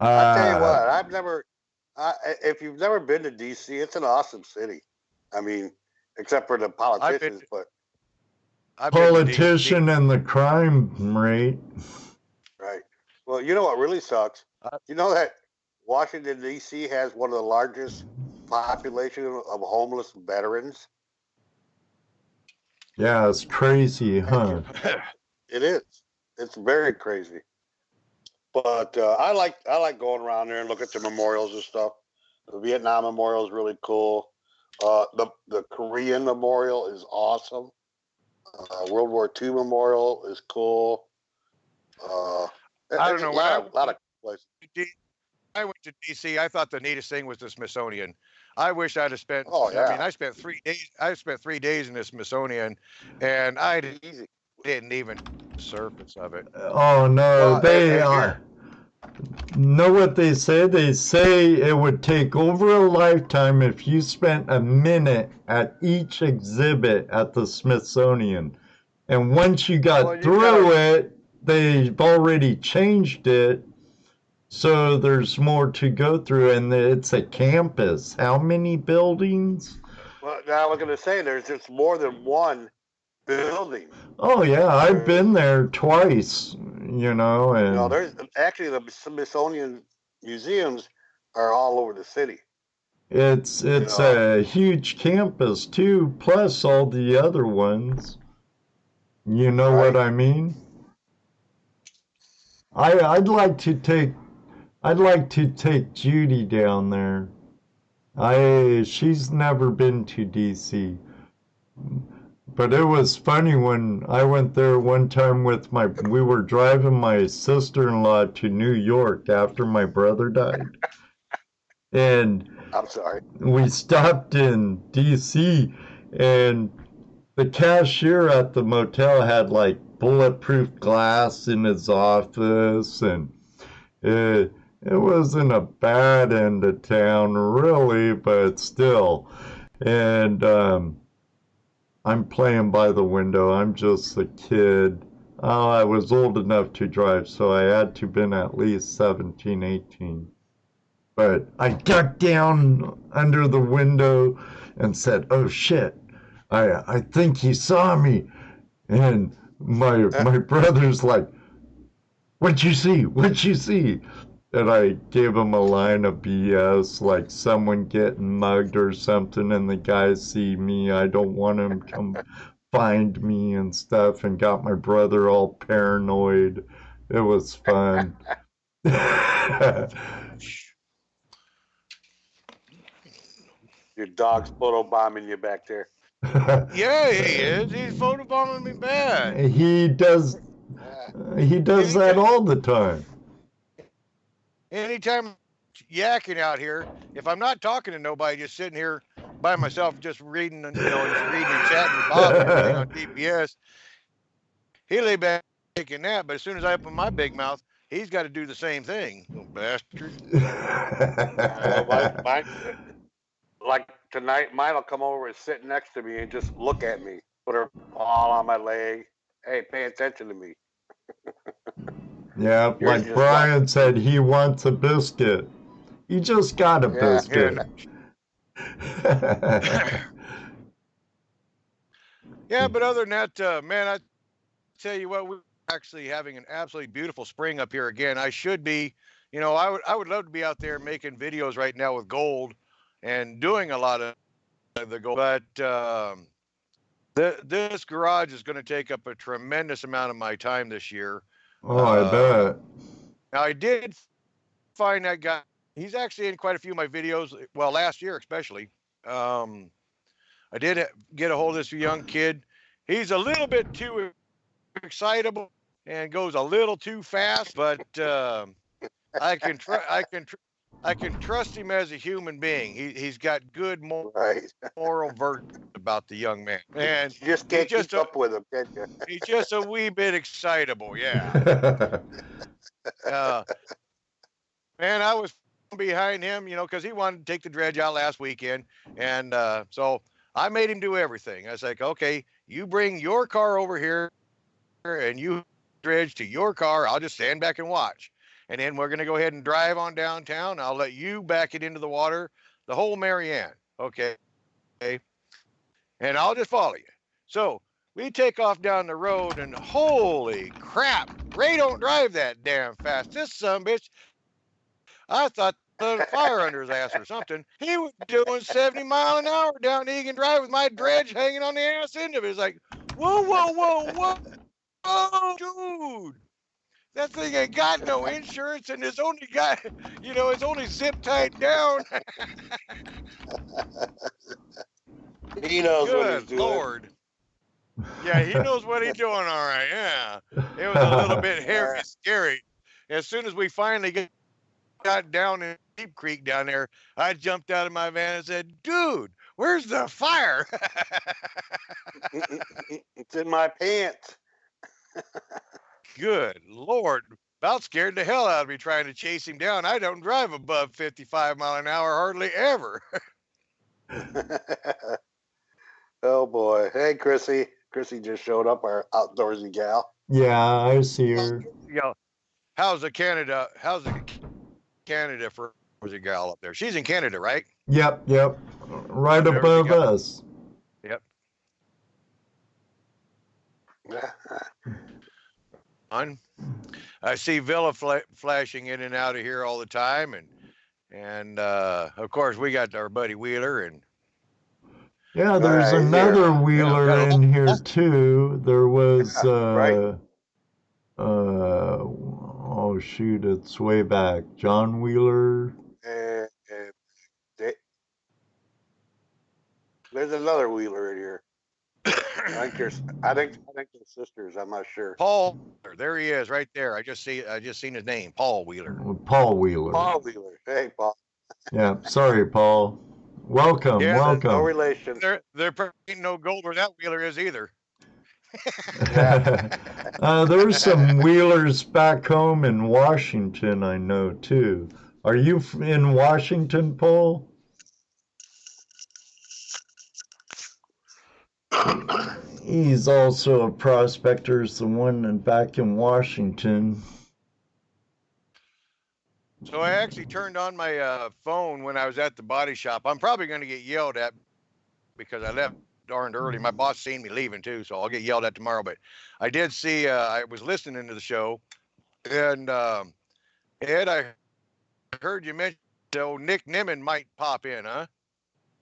I tell you Uh, what, if you've never been to DC, it's an awesome city. I mean, except for the I've been politicians, but I've been to DC. politician and the crime rate. right. Well, you know what really sucks? Uh, You know that Washington D.C. has one of the largest population of homeless veterans. Yeah, it's crazy, huh? It is. It's very crazy. But I like going around there and look at the memorials and stuff. The Vietnam Memorial is really cool. The Korean Memorial is awesome. World War II Memorial is cool. I don't know. A lot of places. I went to DC. I thought the neatest thing was the Smithsonian. I wish I'd have spent. Oh, yeah. I mean, I spent 3 days. I spent 3 days in the Smithsonian, and I Easy. didn't even the surface of it. Oh no, Well, they and here- know what they say? They say it would take over a lifetime if you spent a minute at each exhibit at the Smithsonian. And once you got Well, you through gotta- it, they've already changed it. So there's more to go through, and it's a campus. How many buildings? Well, now I was going to say there's just more than one building. Oh yeah, I've been there twice, and There's actually the Smithsonian museums are all over the city. it's a huge campus too, plus all the other ones. You know what I mean? I'd like to take Judy down there. She's never been to DC. But it was funny when I went there one time we were driving my sister-in-law to New York after my brother died. And I'm sorry. we stopped in DC, and the cashier at the motel had like bulletproof glass in his office, and it wasn't a bad end of town really, but still. And I'm playing by the window. I'm just a kid. Oh, I was old enough to drive, so I had to been at least 17, 18. But I ducked down under the window and said, "Oh shit, I think he saw me." And my brother's like, "What'd you see? What'd you see?" And I gave him a line of BS, like someone getting mugged or something, and the guys see me. I don't want him to come find me and stuff, and got my brother all paranoid. It was fun. Your dog's photobombing you back there. Yeah, he is. He's photobombing me bad. He does that all the time. Anytime yakking out here, if I'm not talking to nobody, just sitting here by myself, just reading, and chatting with Bob and everything on GPS, he lay back taking that. But as soon as I open my big mouth, he's got to do the same thing. Little bastard. Like tonight, mine will come over and sit next to me and just look at me, put her paw on my leg. Hey, pay attention to me. Yeah, Yours like just Brian said, he wants a biscuit. You just got a biscuit. Yeah, but other than that, man, I tell you what, we're actually having an absolutely beautiful spring up here again. I should be, I would love to be out there making videos right now with gold and doing a lot of the gold, but this garage is going to take up a tremendous amount of my time this year. Oh, I bet. Now, I did find that guy. He's actually in quite a few of my videos. Well, last year especially. I did get a hold of this young kid. He's a little bit too excitable and goes a little too fast, but I can trust him as a human being. He's got good moral virtue about the young man, and you just can't keep up with him, can you? He's just a wee bit excitable, yeah. Man, I was behind him, because he wanted to take the dredge out last weekend, and so I made him do everything. I was like, okay, you bring your car over here, and you dredge to your car. I'll just stand back and watch. And then we're going to go ahead and drive on downtown. I'll let you back it into the water, the whole Marianne. Okay. And I'll just follow you. So we take off down the road, and holy crap, Ray don't drive that damn fast. This sumbitch, I thought the fire under his ass or something. He was doing 70 miles an hour down Egan Drive with my dredge hanging on the ass end of it. It's like, whoa, dude. That thing ain't got no insurance, and it's only got, it's only zip tied down. He knows what he's doing. Lord. Yeah, he knows what he's doing, all right, yeah. It was a little bit hairy and scary. As soon as we finally got down in Deep Creek down there, I jumped out of my van and said, dude, where's the fire? It's in my pants. Good Lord. About scared the hell out of me trying to chase him down. I don't drive above 55 mile an hour hardly ever. Oh boy. Hey, Chrissy. Chrissy just showed up, our outdoorsy gal. Yeah, I see her. How's the Canada for was a gal up there? She's in Canada, right? Yep. Right above us. Yep. I see Villa flashing in and out of here all the time, and of course we got our buddy Wheeler, and there's another Wheeler in here too. There was oh shoot, it's way back. John Wheeler. There's another Wheeler in here. I think they're sisters. I'm not sure. Paul, there he is, right there. I just seen his name, Paul Wheeler. Paul Wheeler. Paul Wheeler. Hey, Paul. Yeah, sorry, Paul. Welcome. No relation. There ain't no gold where that Wheeler is either. There's some Wheelers back home in Washington, I know too. Are you in Washington, Paul? He's also a Prospectors, the one back in Washington. So I actually turned on my phone when I was at the body shop. I'm probably going to get yelled at because I left darned early. My boss seen me leaving too, so I'll get yelled at tomorrow. But I did see, I was listening to the show, and Ed, I heard you mention Nick Nimmin might pop in, huh?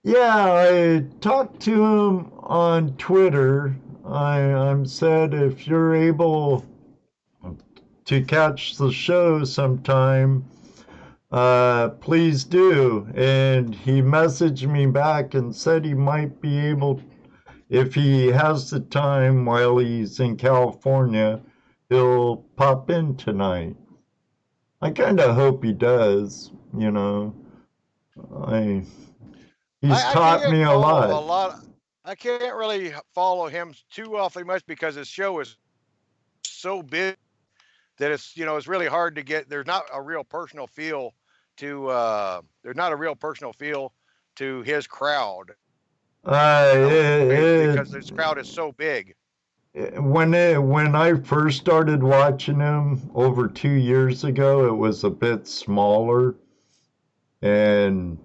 Yeah, I talked to him on Twitter. I'm said if you're able to catch the show sometime, please do. And he messaged me back and said he might be able, if he has the time while he's in California, he'll pop in tonight. I kind of hope he does. You know, I he's I taught can't me a follow a lot. lot. I can't really follow him too awfully much because his show is so big that it's really hard to get. There's not a real personal feel to his crowd. Because his crowd is so big. When I first started watching him over 2 years ago, it was a bit smaller, and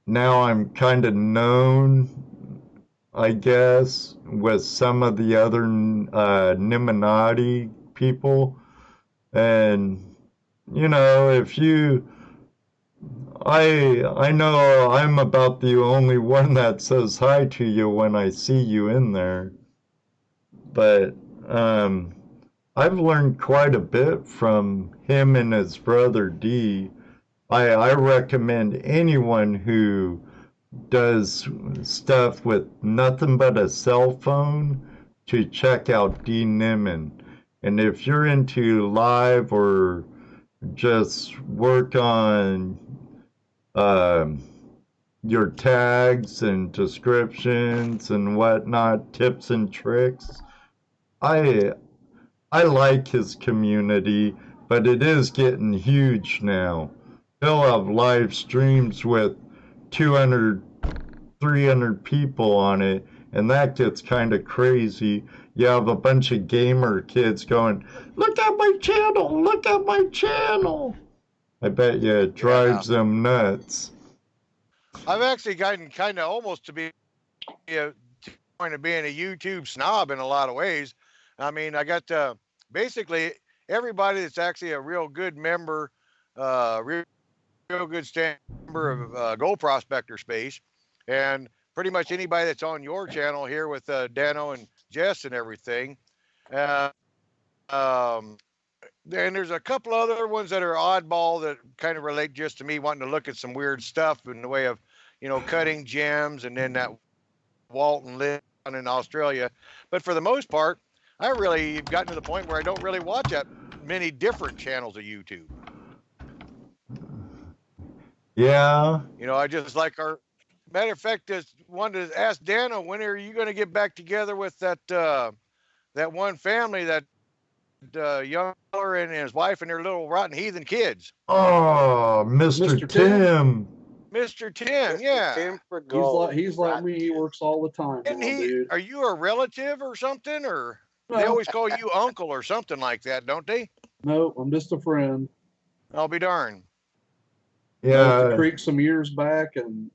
now I'm kind of known, I guess, with some of the other Niminati people. And if I know I'm about the only one that says hi to you when I see you in there, but I've learned quite a bit from him and his brother D. I recommend anyone who does stuff with nothing but a cell phone to check out D. Niman. And if you're into live or just work on um, your tags and descriptions and whatnot, tips and tricks, I I like his community, but it is getting huge now. He'll have live streams with 200, 300 people on it, and that gets kind of crazy. You have a bunch of gamer kids going, "Look at my channel! Look at my channel!" I bet you it Yeah. drives them nuts. I've actually gotten kind of almost to the point of being a YouTube snob in a lot of ways. I mean, I got basically everybody that's actually a real good member, real good member of Gold Prospector Space, and pretty much anybody that's on your channel here with Dano and Jess and everything. Uh, um, and there's a couple other ones that are oddball that kind of relate just to me wanting to look at some weird stuff in the way of, cutting gems, and then that Walton live in Australia. But for the most part, I really have gotten to the point where I don't really watch that many different channels of YouTube. Yeah. I just like our matter of fact, just wanted to ask Dano, when are you going to get back together with that one family, that young feller and his wife and their little rotten heathen kids? Oh, Mr. Mr. Tim? Tim. Mr. Tim, Mr. yeah. Tim for He's gold. like me. He works all the time And now, dude. are you a relative or something? Or they No, always call you uncle or something like that, don't they? no, I'm just a friend. I'll be darned. Met at the Yeah. creek some years back and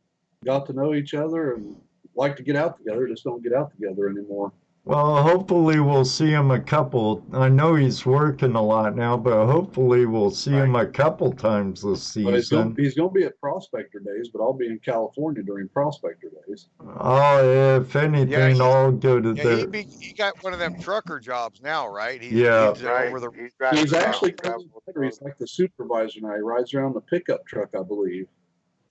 got to know each other and like to get out together. Just don't get out together anymore. Well, hopefully we'll see him a couple. I know he's working a lot now, but hopefully we'll see him a couple times this But season. he's gonna be at Prospector Days, but I'll be in California during Prospector Days. Oh, if anything, I'll go to Yeah, the. he got one of them trucker jobs now, right? Yeah. He's Right. over the. He's actually he's like the supervisor now. He rides around the pickup truck, I believe.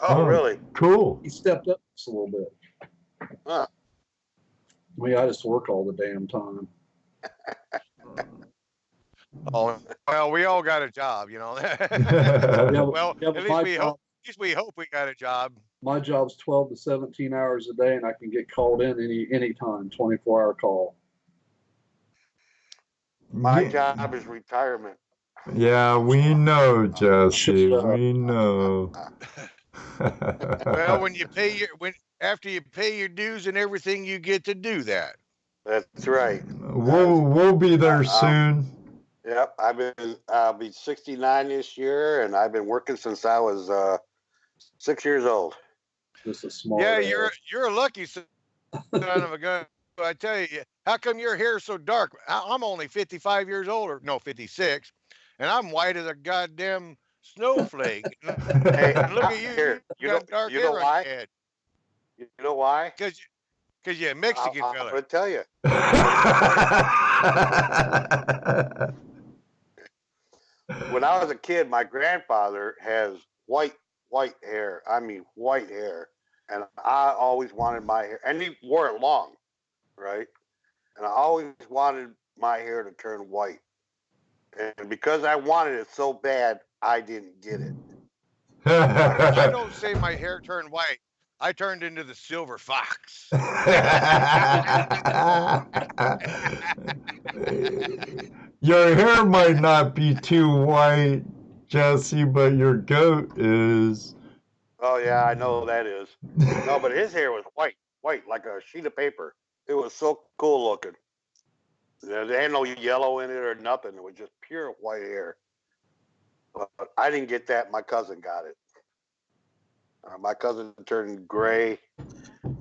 Oh, really? Cool. He stepped up just a little bit. Huh. I just work all the damn time. Oh well, we all got a job, Well, at least we hope we got a job. My job's 12 to 17 hours a day, and I can get called in any time, 24-hour call. My job is retirement. Yeah, we know, Jesse. We know. Well, after you pay your dues and everything, you get to do that. That's right. We'll be there soon. Yep, I'll be 69 this year, and I've been working since I was 6 years old. Just a small. Yeah, you're a lucky son of a gun. I tell you, how come your hair's so dark? I'm only 55 years old, or no, 56, and I'm white as a goddamn snowflake. Hey, look at you. Here, You got dark hair on your head. You know why? Because you're a Mexican I'm fella. going to tell you. When I was a kid, my grandfather has white hair. I mean, white hair. And I always wanted my hair, and he wore it long, right? And I always wanted my hair to turn white. And because I wanted it so bad, I didn't get it. I don't say my hair turned white. I turned into the silver fox. Your hair might not be too white, Jesse, but your goat is. Oh yeah, I know that is. No, but his hair was white like a sheet of paper. It was so cool looking. There ain't no yellow in it or nothing. It was just pure white hair. But I didn't get that. My cousin got it. My cousin turned gray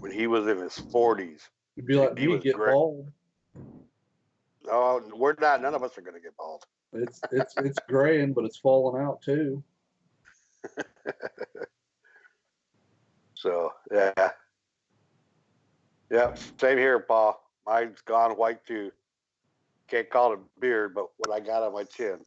when he was in his 40s. You'd be like He me, was get great. bald. Oh, we're not. None of us are going to get bald. It's graying, but it's falling out too. So yeah. Yep. Same here, Paul. Mine's gone white too. Can't call it a beard, but what I got on my chin.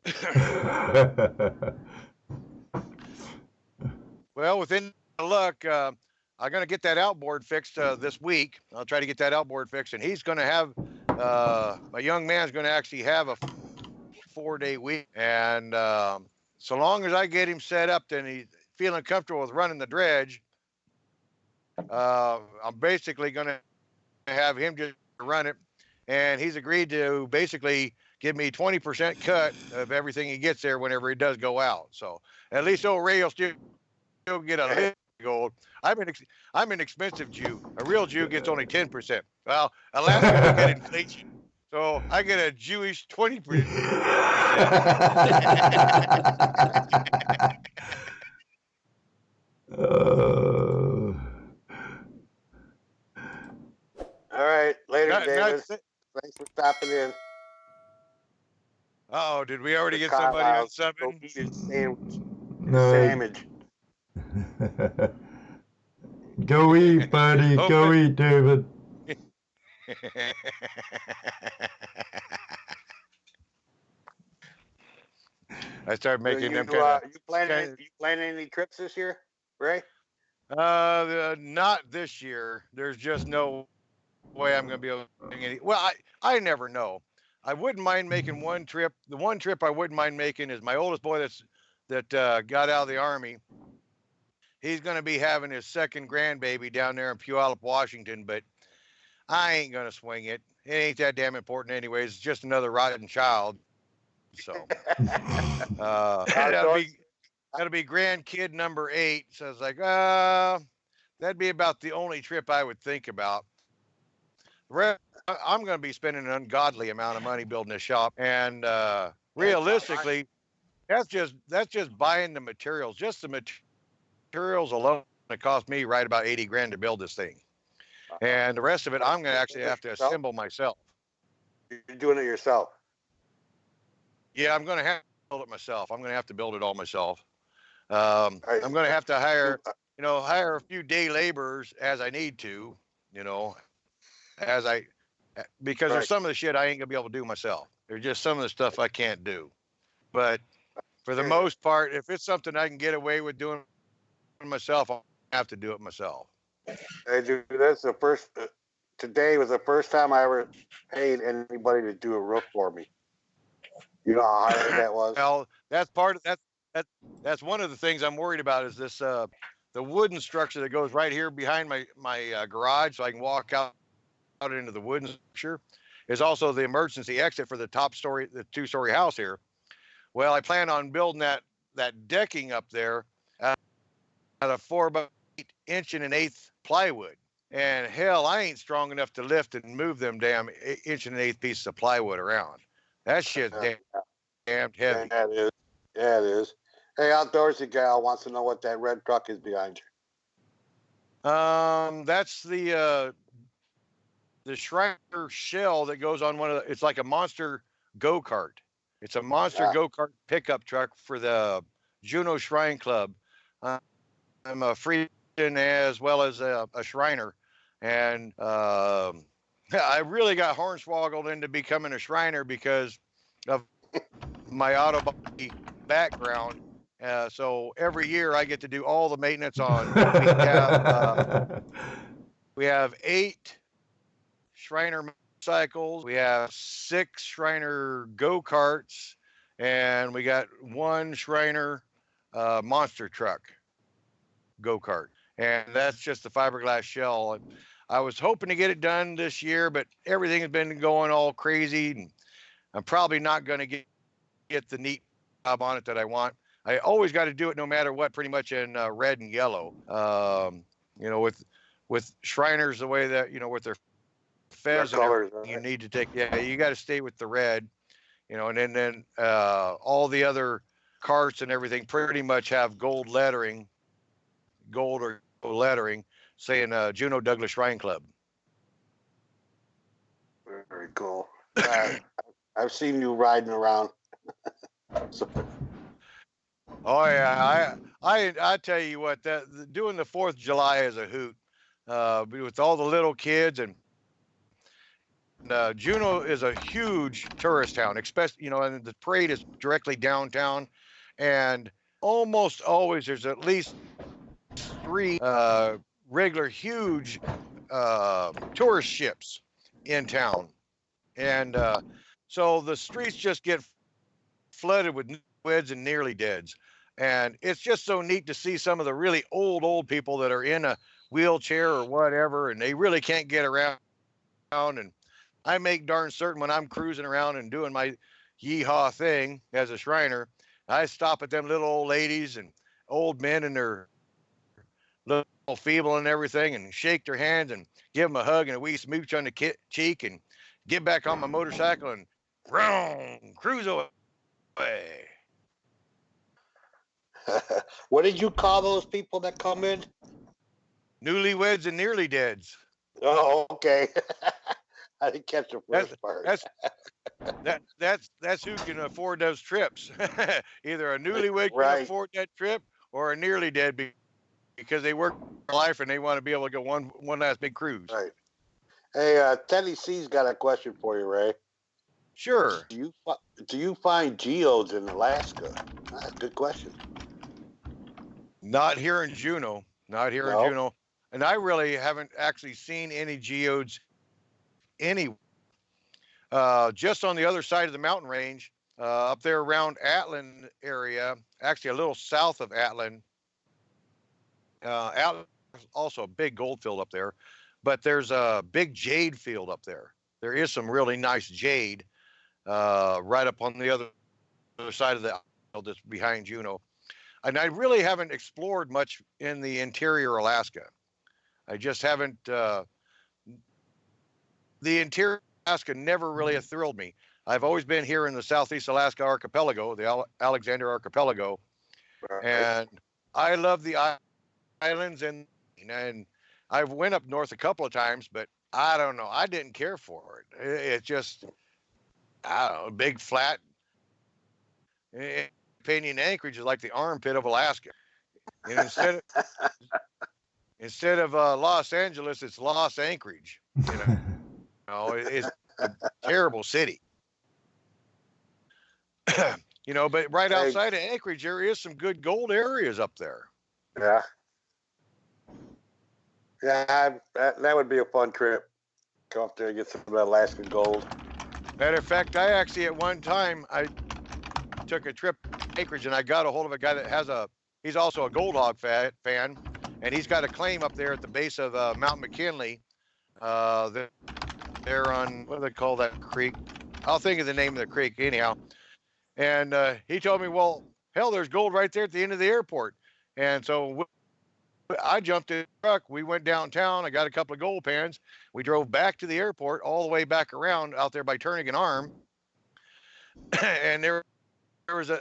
Well, with any luck, I'm going to get that outboard fixed this week. I'll try to get that outboard fixed, and he's going to have, my young man's going to actually have a 4-day week. And so long as I get him set up and he's feeling comfortable with running the dredge, I'm basically going to have him just run it. And he's agreed to basically give me 20% cut of everything he gets there whenever he does go out. So at least old Ray will still get a little gold. I'm an expensive Jew. A real Jew gets only 10%. Well, Alaska will get inflation, so I get a Jewish 20%. All right, later, Not- David. not- Thanks for stopping in. Oh, did we already get Kyle somebody on House, go subbing? eat his sandwich. No. Sandwich. Go eat, buddy. Go eat, David. I started making them kind of. You planning any trips this year, Ray? Not this year. There's just no way I'm going to be able to do any. Well, I never know. I wouldn't mind making one trip. The one trip I wouldn't mind making is my oldest boy that got out of the Army. He's going to be having his second grandbaby down there in Puyallup, Washington, but I ain't going to swing it. It ain't that damn important anyways. It's just another rotten child. So that'll be grandkid number 8. So I was like, that'd be about the only trip I would think about. I'm going to be spending an ungodly amount of money building this shop, and realistically, that's just buying the materials. Just the materials alone, it cost me right about 80 grand to build this thing, and the rest of it I'm going to actually have to assemble myself. You're doing it yourself. Yeah, I'm going to have to build it myself. I'm going to have to build it all myself. I'm going to have to hire a few day laborers as I need to, because there's some of the shit I ain't gonna be able to do myself. There's just some of the stuff I can't do. But for the most part, if it's something I can get away with doing myself, I'll have to do it myself. Hey, dude, that's the first. Today was the first time I ever paid anybody to do a roof for me. You know how hard that was? Well, that's part of that's one of the things I'm worried about is this the wooden structure that goes right here behind my garage, so I can walk out into the wooden structure, is also the emergency exit for the the 2-story house here. Well, I plan on building that decking up there out of 4x8 1 1/8 plywood. And hell, I ain't strong enough to lift and move them damn 1 1/8 pieces of plywood around. That shit's damn heavy. Yeah, it is. Yeah, it is. Hey, outdoorsy gal wants to know what that red truck is behind you. That's the Shriner shell that goes on it's like a monster go-kart. It's a monster go-kart pickup truck for the Juneau Shrine Club. I'm a Freedom as well as a Shriner. And I really got hornswoggled into becoming a Shriner because of my auto body background. So every year I get to do all the maintenance on. We have 8 Shriner motorcycles. We have 6 Shriner go-karts, and we got 1 Shriner monster truck go-kart. And that's just the fiberglass shell. I was hoping to get it done this year, but everything has been going all crazy, and I'm probably not going to get the neat job on it that I want. I always got to do it no matter what, pretty much in red and yellow. You know, with Shriners the way that, you know, with their fez and colors, you need to take, yeah, you got to stay with the red, you know, and then all the other carts and everything pretty much have gold lettering, gold or lettering saying Juneau Douglas Shrine Club. Very cool. I've seen you riding around. So, Oh yeah, I tell you what, that doing the 4th of July is a hoot. With all the little kids, and Juneau is a huge tourist town, especially, you know, and the parade is directly downtown, and almost always there's at least 3 regular huge tourist ships in town, and so the streets just get flooded with newlyweds and nearly deads. And it's just so neat to see some of the really old people that are in a wheelchair or whatever, and they really can't get around. And I make darn certain when I'm cruising around and doing my yeehaw thing as a Shriner, I stop at them little old ladies and old men and their little feeble and everything, and shake their hands and give them a hug and a wee smooch on the cheek, and get back on my motorcycle and cruise away. what did you call those people that come in? Newlyweds and nearly deads. Oh, okay. I didn't catch the first part. That's who can afford those trips. Either a newlywed can Right. afford that trip, or a nearly dead because they work for life and they want to be able to go one last big cruise. Right. Hey, Teddy C's got a question for you, Ray. Sure. Do you find geodes in Alaska? That's a good question. Not here in Juneau. Not here in Juneau. And I really haven't actually seen any geodes just on the other side of the mountain range, up there around Atlin area, actually a little south of Atlin. Atlin is also a big gold field up there, but there's a big jade field up there. There is some really nice jade right up on the other side of the island that's behind Juneau. And I really haven't explored much in the interior Alaska. I just haven't. The interior Alaska never really thrilled me. I've always been here in the Southeast Alaska Archipelago, the Alexander Archipelago, Right. and I love the islands, and I've went up north a couple of times, but I don't know. I didn't care for it. It's just, I don't know, big flat. Opinion Anchorage is like the armpit of Alaska. And instead of Los Angeles, it's Los Anchorage. You know, it's a terrible city. You know, but right outside of Anchorage, there is some good gold areas up there. Yeah. Yeah, that would be a fun trip. Go up there and get some of that Alaskan gold. Matter of fact, I actually at one time I took a trip to Anchorage, and I got a hold of a guy that has he's also a Gold Hog fan, and he's got a claim up there at the base of Mount McKinley. They're on, what do they call that creek? I'll think of the name of the creek anyhow. And he told me, well, hell, there's gold right there at the end of the airport. And so I jumped in the truck. We went downtown. I got a couple of gold pans. We drove back to the airport, all the way back around out there by Turning an Arm. And there was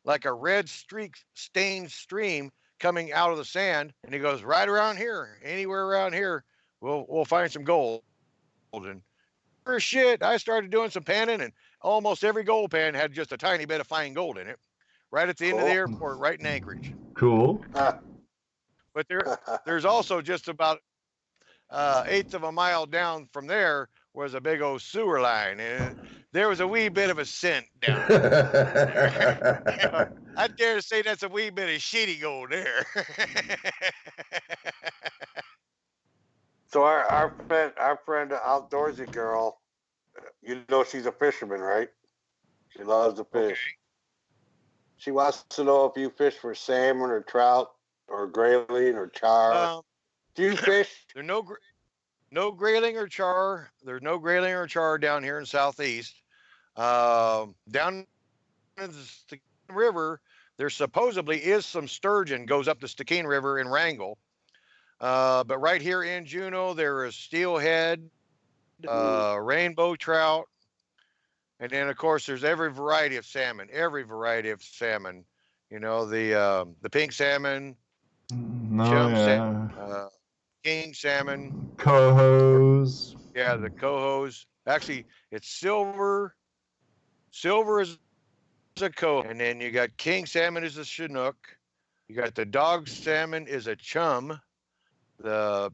like a red streak stained stream coming out of the sand. And he goes, right around here, anywhere around here, we'll find some gold. And for shit, I started doing some panning, and almost every gold pan had just a tiny bit of fine gold in it, right at the end of the airport, right in Anchorage. Cool. But there's also just about 1/8 of a mile down from there was a big old sewer line, and there was a wee bit of a scent down there. I dare to say that's a wee bit of shitty gold there. So our friend, the outdoorsy girl, you know she's a fisherman, right? She loves to fish. She wants to know if you fish for salmon or trout or grayling or char. Do you fish? There's no grayling or char. There's no grayling or char down here in Southeast. Down in the Stikine River, there supposedly is some sturgeon goes up the Stikine River in Wrangell. But right here in Juneau, there is steelhead, rainbow trout, and then of course there's every variety of salmon. You know, the pink salmon, chum salmon, king salmon, cohos. Yeah, the cohos. Actually, it's silver. Silver is a coho, and then you got king salmon is a chinook. You got the dog salmon is a chum. The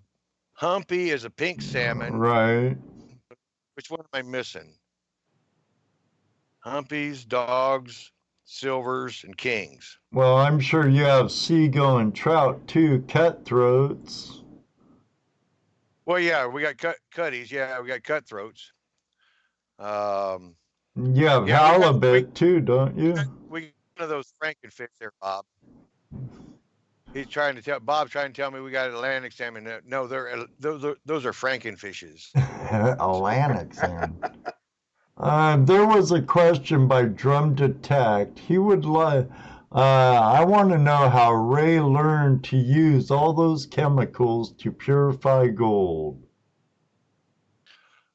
humpy is a pink salmon. Right. Which one am I missing? Humpies, dogs, silvers, and kings. Well, I'm sure you have seagull and trout too, cutthroats. Well, yeah, we got cutties. Yeah, we got cutthroats. You have halibut too, don't you? We got one of those frankenfish there, Bob. Bob's trying to tell me we got Atlantic salmon. No, those are frankenfishes. Atlantic salmon. There was a question by Drum Detect. He would like. I want to know how Ray learned to use all those chemicals to purify gold.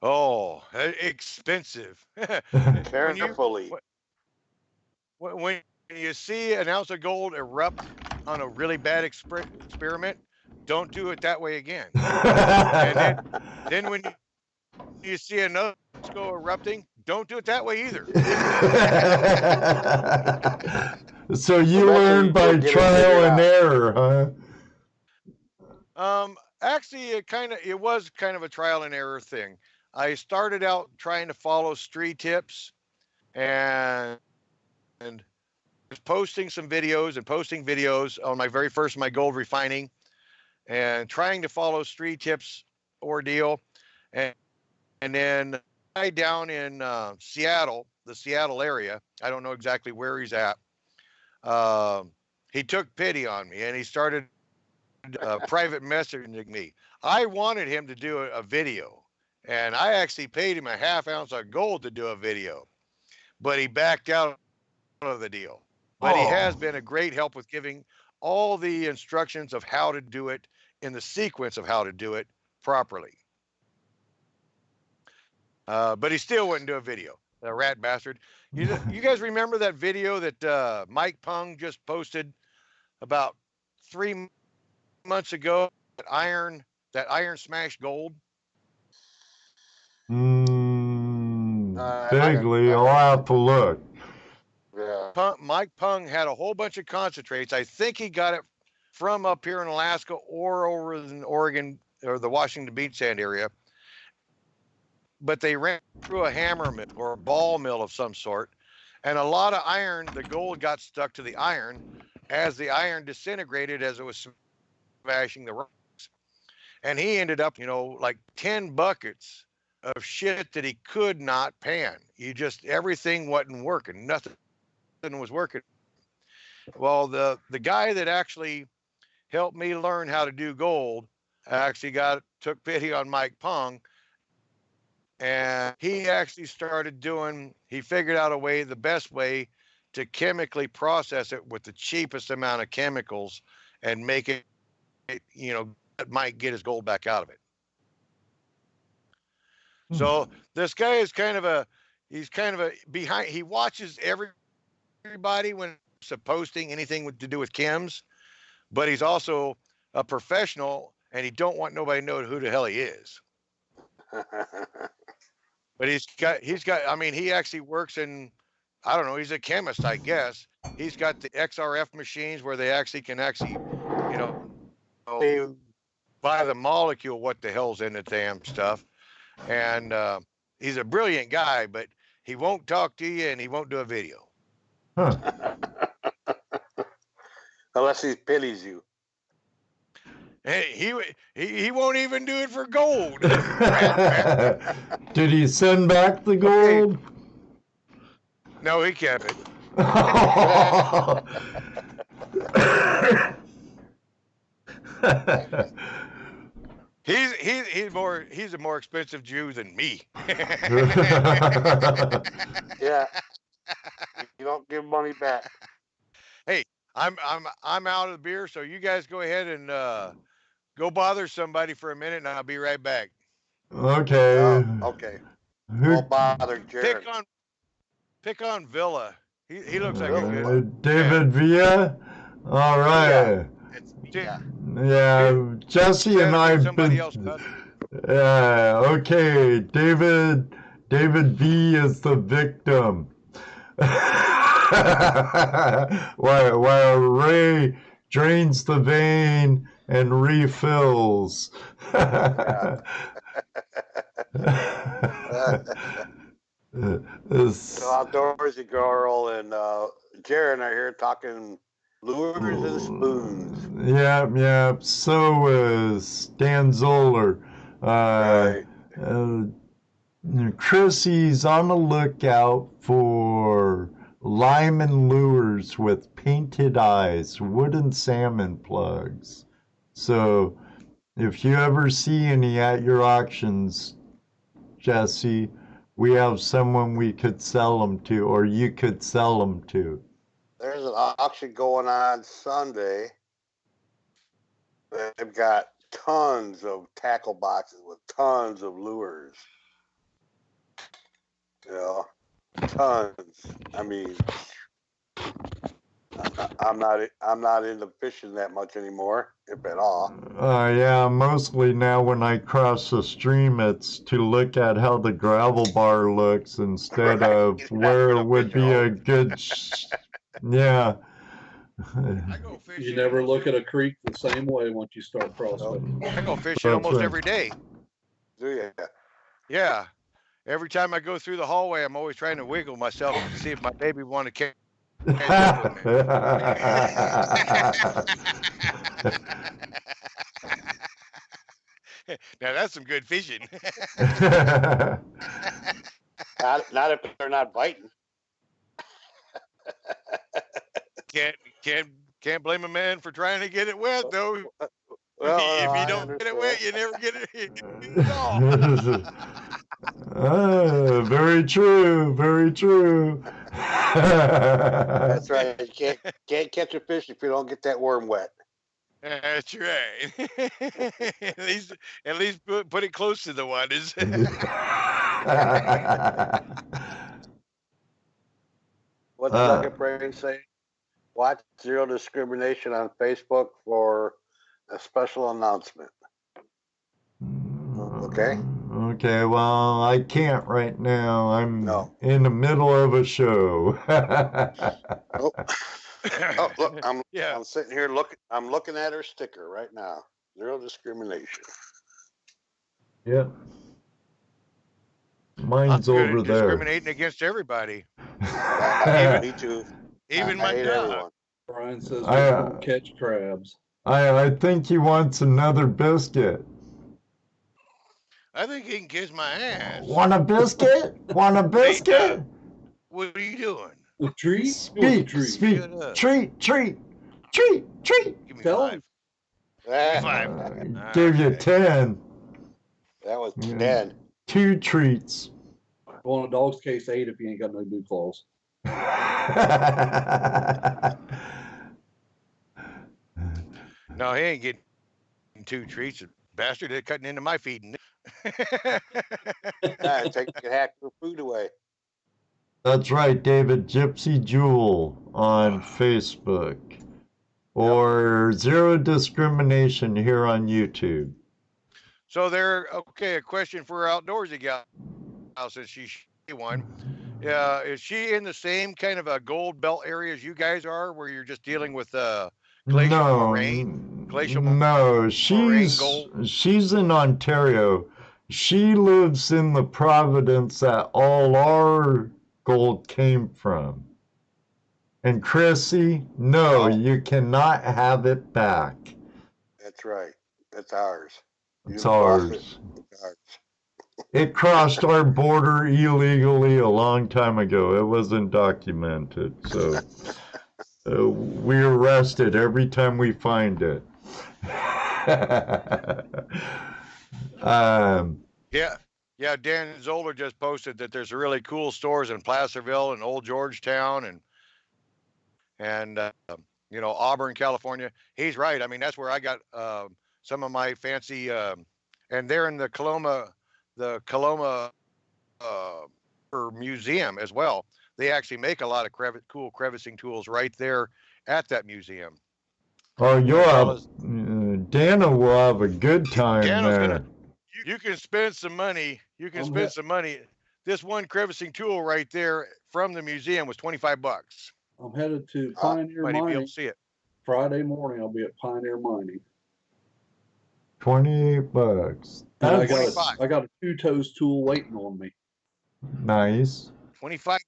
Oh, expensive. Carefully. When you see an ounce of gold erupt on a really bad experiment, don't do it that way again. And then when you see another go erupting, don't do it that way either. So you learn by trial and error, huh? Actually, it was kind of a trial and error thing. I started out trying to follow street tips and posting some videos and posting videos on my very first my gold refining and trying to follow street tips ordeal. And then down in Seattle, the Seattle area, I don't know exactly where he's at. He took pity on me and he started private messaging me. I wanted him to do a video, and I actually paid him a ½ ounce of gold to do a video, but he backed out of the deal. But he has been a great help with giving all the instructions of how to do it in the sequence of how to do it properly. But he still wouldn't do a video, the rat bastard. You guys remember that video that Mike Pung just posted about 3 months ago? That iron smash gold. Vaguely, I'll have to look. Yeah. Mike Pung had a whole bunch of concentrates. I think he got it from up here in Alaska or over in Oregon or the Washington Beach sand area. But they ran through a hammer mill or a ball mill of some sort. And a lot of iron, the gold got stuck to the iron as the iron disintegrated as it was smashing the rocks. And he ended up, like 10 buckets of shit that he could not pan. Everything wasn't working. Nothing was working. Well, the guy that actually helped me learn how to do gold actually took pity on Mike Pung, and he actually he figured out the best way to chemically process it with the cheapest amount of chemicals and make it, that might get his gold back out of it. So this guy is he's kind of a behind. He watches everybody when it's posting anything to do with chems, but he's also a professional and he don't want nobody to know who the hell he is. But he's got, he actually works in, I don't know, he's a chemist, I guess. He's got the XRF machines where they can by the molecule what the hell's in the damn stuff. And he's a brilliant guy, but he won't talk to you and he won't do a video. Huh. Unless he pities you. Hey, he won't even do it for gold. Did he send back the gold? No, he kept it. He's a more expensive Jew than me. Yeah. You don't give money back. Hey, I'm out of the beer, so you guys go ahead and go bother somebody for a minute, and I'll be right back. Okay. Oh, okay. Who- Don't bother Jared. Pick on Villa. He looks like a good David Villa? All right. Yeah. Yeah, Jesse and I've somebody been. else cut. Okay, David V is the victim. while Ray drains the vein and refills. So outdoorsy girl and Jared are here talking lures and spoons. Yep. So is Dan Zoller. Right. Chrissy's on the lookout for Lyman lures with painted eyes, wooden salmon plugs. So if you ever see any at your auctions, Jesse, we have someone we could sell them to, or you could sell them to. There's an auction going on Sunday. They've got tons of tackle boxes with tons of lures. You know, tons. I mean, I'm not into fishing that much anymore, if at all. Yeah, mostly now when I cross the stream, it's to look at how the gravel bar looks instead of where it would be a good. Yeah. I go fishing. You never look at a creek the same way once you start prospecting. I go fishing almost every day. Do you? Yeah. Every time I go through the hallway, I'm always trying to wiggle myself to see if my baby want to catch up with me. Now that's some good fishing. Not if they're not biting. Can't blame a man for trying to get it wet though. Well, if you I don't get it wet, you never get it. Very true. Very true. That's right. You can't catch a fish if you don't get that worm wet. That's right. at least put it close to the waters. What's the Nugget Brain say? Watch Zero Discrimination on Facebook for a special announcement. Okay. Okay, well, I can't right now. I'm in the middle of a show. Oh, look, I'm sitting here I'm looking at her sticker right now. Zero discrimination. Yep. Mine's I'm good over at there. discriminating against everybody. Me too. Even my hate dog. everyone. Brian says we don't catch crabs. I think he wants another biscuit. I think he can kiss my ass. Want a biscuit? Want a biscuit? What are you doing? A treat? Speak. Treat. Give me Tell 5. That, 5. Give you 10. that was 10. 2 treats. Well, in a dog's case, 8 if you ain't got no new claws. No, he ain't getting 2 treats. Bastard, they're cutting into my feeding. Take half your food away. That's right, David. Gypsy Jewel on Facebook. Or Zero Discrimination here on YouTube. So a question for our outdoorsy gal, since she's one. Yeah, is she in the same kind of a gold belt area as you guys are, where you're just dealing with glacial moraine? No, she's in Ontario. She lives in the Providence that all our gold came from. And Chrissy, no, you cannot have it back. That's right. That's ours. It's ours. It's ours. It crossed our border illegally a long time ago. It wasn't documented, so we arrest it every time we find it. Yeah. Yeah, Dan Zoller just posted that there's really cool stores in Placerville and Old Georgetown and Auburn, California. He's right. I mean, that's where I got some of my fancy and they're in the Coloma museum as well. They actually make a lot of cool crevicing tools right there at that museum. Oh, you'll Well, have Dana will have a good time Dana's there. you can spend some money. You can spend some money. This one crevicing tool right there from the museum was $25. I'm headed to Pioneer Might be able Mining. to see it. Friday morning, I'll be at Pioneer Mining. $28. And I That's got a two-toes tool waiting on me. nice. $25,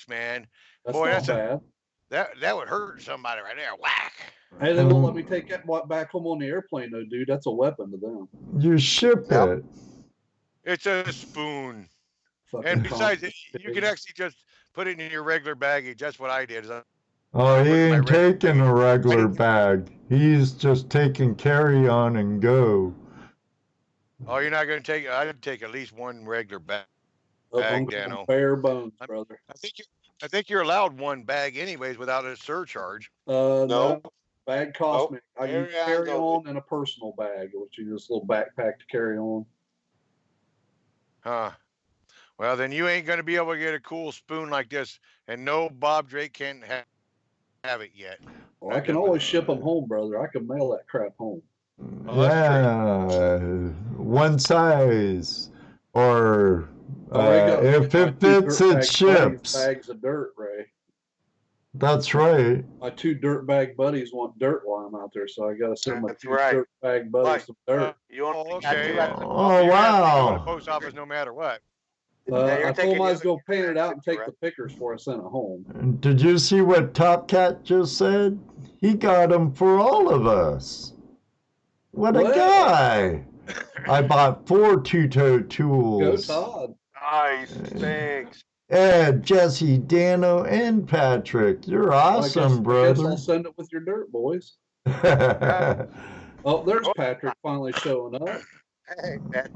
man. That's Boy, not bad. That would hurt somebody right there. Whack. Hey, they won't let me take that back home on the airplane, though, dude. That's a weapon to them. You ship it. It's a spoon. Fucking And besides, complicated. you can actually just put it in your regular baggage. That's what I did. Oh, he Put my ain't regular taking a regular Right. bag. He's just taking carry on and go. Oh, you're not going to take? I'd take at least one regular bag. I'm Bag, going Dano. bare bones, brother. I think you're allowed one bag anyways without a surcharge. No. Bag cost Nope. me. I use carry on and a personal bag, which is just a little backpack to carry on. Huh. Well, then you ain't going to be able to get a cool spoon like this, and no Bob Drake can have it yet. Well, I can always ship them home, brother. I can mail that crap home. Oh, that's Yeah, one size. Or if it fits, it ships. Bags of dirt, Ray. That's right. My two dirt bag buddies want dirt while I'm out there, so I gotta send my That's two right. dirt bag buddies some dirt. You want Oh, to okay. Oh, You're gonna have to go to wow. the post office no matter what. I told them I was gonna paint it out and take the pickers before I sent it home. Did you see what Top Cat just said? He got them for all of us. What a Well. guy. I bought 4 two-toe tools. Go Todd. Nice, thanks. Ed, Jesse, Dano, and Patrick. You're awesome, I guess brother. I'll send it with your dirt, boys. Oh, there's Patrick finally showing up. Hey, Pat.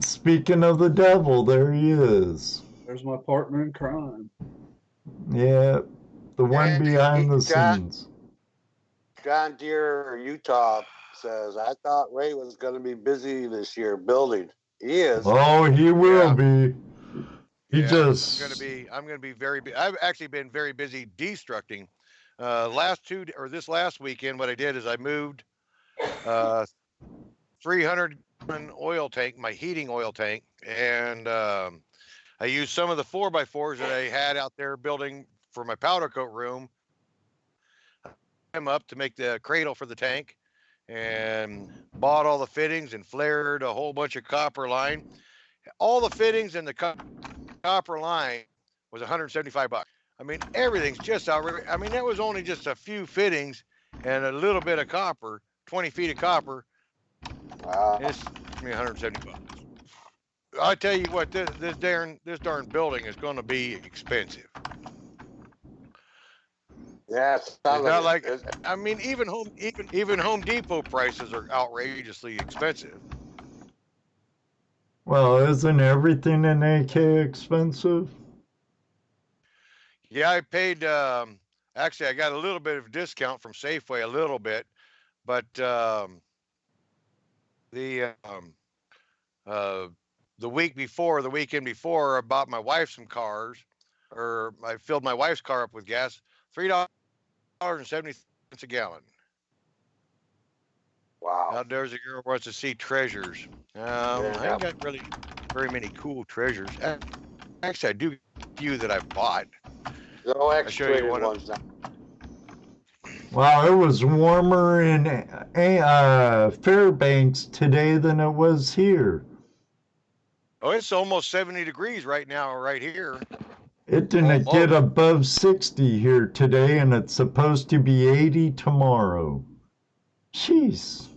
Speaking of the devil, there he is. There's my partner in crime. Yeah, the one Hey, behind the John. scenes. John Deere, Utah says, I thought Ray was going to be busy this year building. He is. Oh, he will Yeah. be. He Yeah, just. I'm gonna be very. I've actually been very busy destructing. This last weekend, what I did is I moved 300 gallon oil tank, my heating oil tank, and I used some of the 4x4s that I had out there building for my powder coat room. Them up to make the cradle for the tank, and bought all the fittings and flared a whole bunch of copper line. All the fittings and the copper line was $175. I mean, everything's just outrageous. I mean, that was only just a few fittings and a little bit of copper, 20 feet of copper. Wow. It's $170. I tell you what, this darn building is going to be expensive. Yeah, It's not like, I mean, even Home Depot prices are outrageously expensive. Well, isn't everything in AK expensive? Yeah, I paid. Actually, I got a little bit of discount from Safeway, a little bit, but the weekend before, I bought my wife some cars, or I filled my wife's car up with gas. $3.70 a gallon. Wow. Now there's a girl who wants to see treasures. I ain't got really very many cool treasures. Actually, I do a few that I've bought. No I'll show you X-rated one. ones now. Wow, it was warmer in Fairbanks today than it was here. Oh, it's almost 70 degrees right now, right here. It didn't get Almost. above 60 here today, and it's supposed to be 80 tomorrow. Jeez.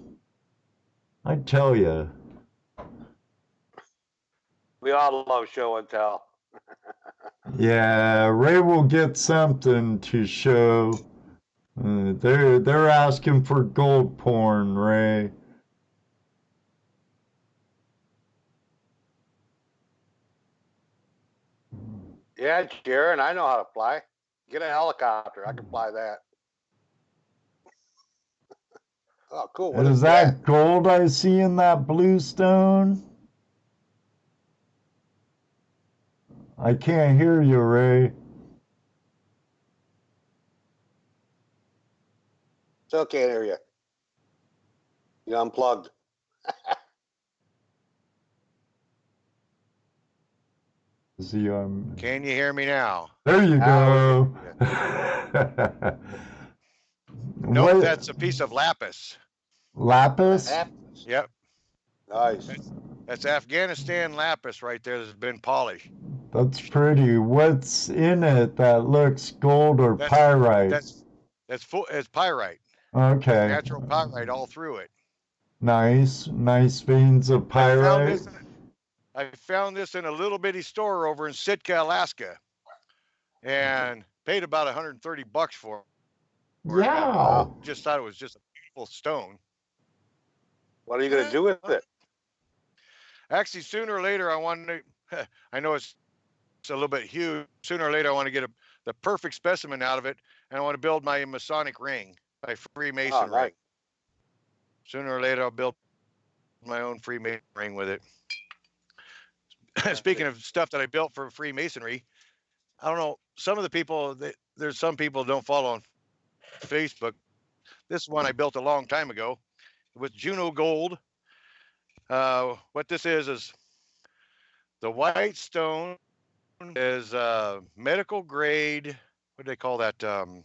I tell you. We all love show and tell. Yeah, Ray will get something to show. They're asking for gold porn, Ray. Yeah, Jaron, I know how to fly. Get a helicopter. I can fly that. Oh, cool. What Is is that? that gold I see in that blue stone? I can't hear you, Ray. Still can't hear you. You unplugged. Is he, Can you hear me now? there you Now go. Nope, What? that's a piece of lapis. Lapis? Yep, Nice. that's Afghanistan lapis right there that's been polished. That's pretty. What's in it that looks gold or That's pyrite? that's full. It's pyrite, Okay. natural pyrite all through it. Nice. Nice veins of pyrite. I found this in a little bitty store over in Sitka, Alaska, and paid about $130 for it. Yeah. Just thought it was just a beautiful stone. What are you going to do with it? Actually, sooner or later, I want to. I know it's a little bit huge. Sooner or later, I want to get the perfect specimen out of it, and I want to build my Masonic ring, my Freemason Oh, nice. ring. Sooner or later, I'll build my own Freemason ring with it. Speaking of stuff that I built for Freemasonry, I don't know. Some of the people, there's some people don't follow on Facebook. This one I built a long time ago with Juno gold. What this is the white stone is medical grade. What do they call that? The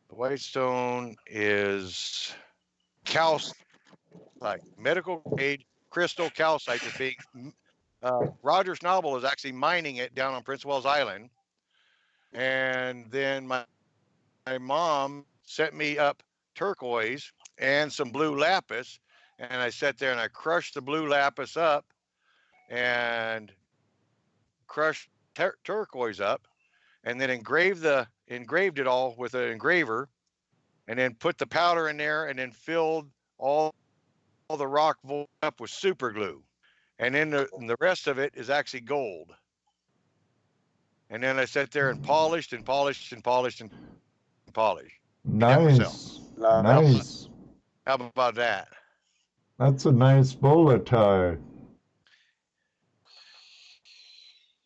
white stone is calcite, medical grade crystal calcite that's being Roger Schnabel is actually mining it down on Prince Wells Island. And then my mom sent me up turquoise and some blue lapis. And I sat there and I crushed the blue lapis up and crushed turquoise up and then engraved it all with an engraver and then put the powder in there and then filled all the rock up with super glue. And then the rest of it is actually gold. And then I sat there and polished and polished and polished and polished. Nice. Nice. How about that? That's a nice bowler tie.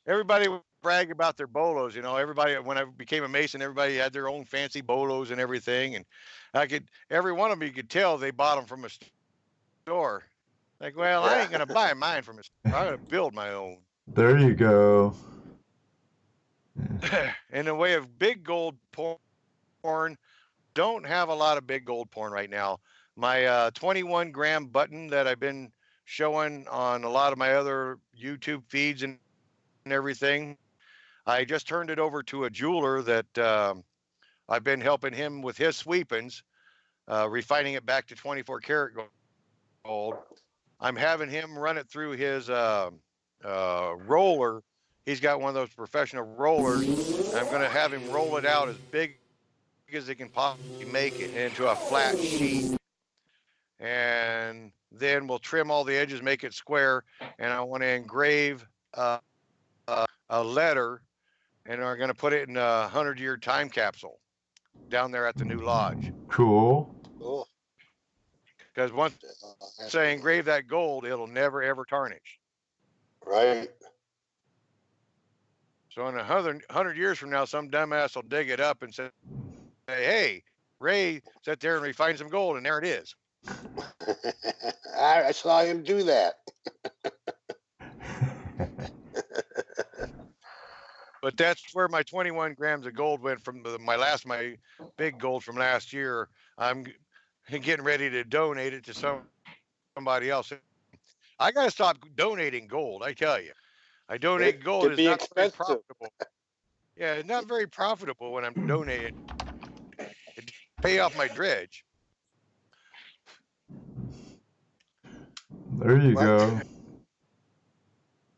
Everybody would brag about their bolos, you know. Everybody, when I became a Mason, everybody had their own fancy bolos and everything. And every one of them, you could tell they bought them from a store. Like, well, I ain't gonna buy mine from a store. I'm gonna build my own. There you go. In the way of big gold porn, don't have a lot of big gold porn right now. My 21 gram button that I've been showing on a lot of my other YouTube feeds and everything, I just turned it over to a jeweler that I've been helping him with his sweepings, refining it back to 24 karat gold. I'm having him run it through his roller. He's got one of those professional rollers. And I'm going to have him roll it out as big as he can possibly make it into a flat sheet. And then we'll trim all the edges, make it square. And I want to engrave a letter, and are going to put it in a 100-year time capsule down there at the new lodge. Cool. Cool. Because once I engrave that gold, it'll never, ever tarnish. Right. So in 100 years from now, some dumbass will dig it up and say, hey, Ray sat there and refined some gold, and there it is. I saw him do that. But that's where my 21 grams of gold went from my big gold from last year. I'm getting ready to donate it to somebody else. I got to stop donating gold, I tell you. I donate gold. It's not very profitable. Yeah, it's not very profitable when I'm donating. It pay off my dredge. There you go.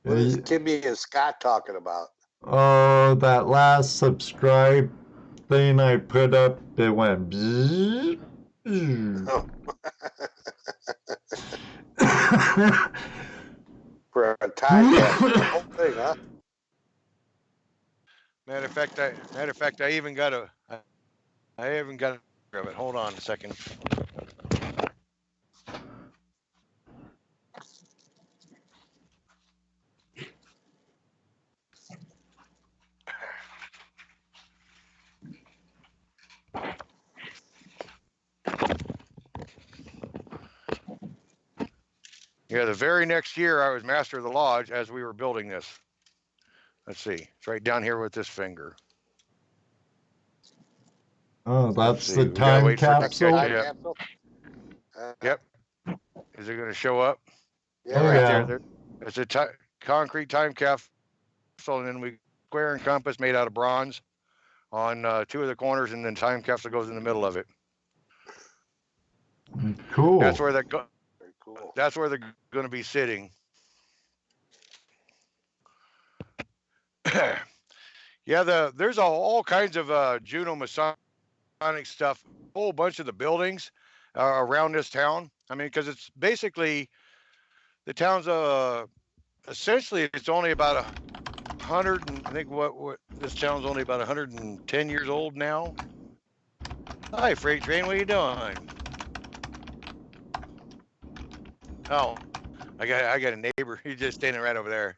What is Timmy and Scott talking about? Oh, that last subscribe thing I put up, it went bzzz, bzzz. For a time capsule, the whole thing, huh? Matter of fact, I even got a of it. Hold on a second. Yeah, the very next year I was master of the lodge as we were building this. Let's see, it's right down here with this finger. Oh, that's see, the we gotta time wait for it to capsule? catch Time up. capsule? Yep. Is it going to show up? Yeah, Oh, right yeah. There. It's a concrete time capsule, and then we square and compass made out of bronze on 2 of the corners, and then time capsule goes in the middle of it. Cool. That's where Very cool. That's where they're going to be sitting. Yeah, there's all kinds of Juno Masonic stuff. A whole bunch of the buildings around this town. I mean, because it's basically the town's essentially it's only about 100. And I think what this town's only about 110 years old now. Hi, freight train. What are you doing? Oh, I got a neighbor. He's just standing right over there.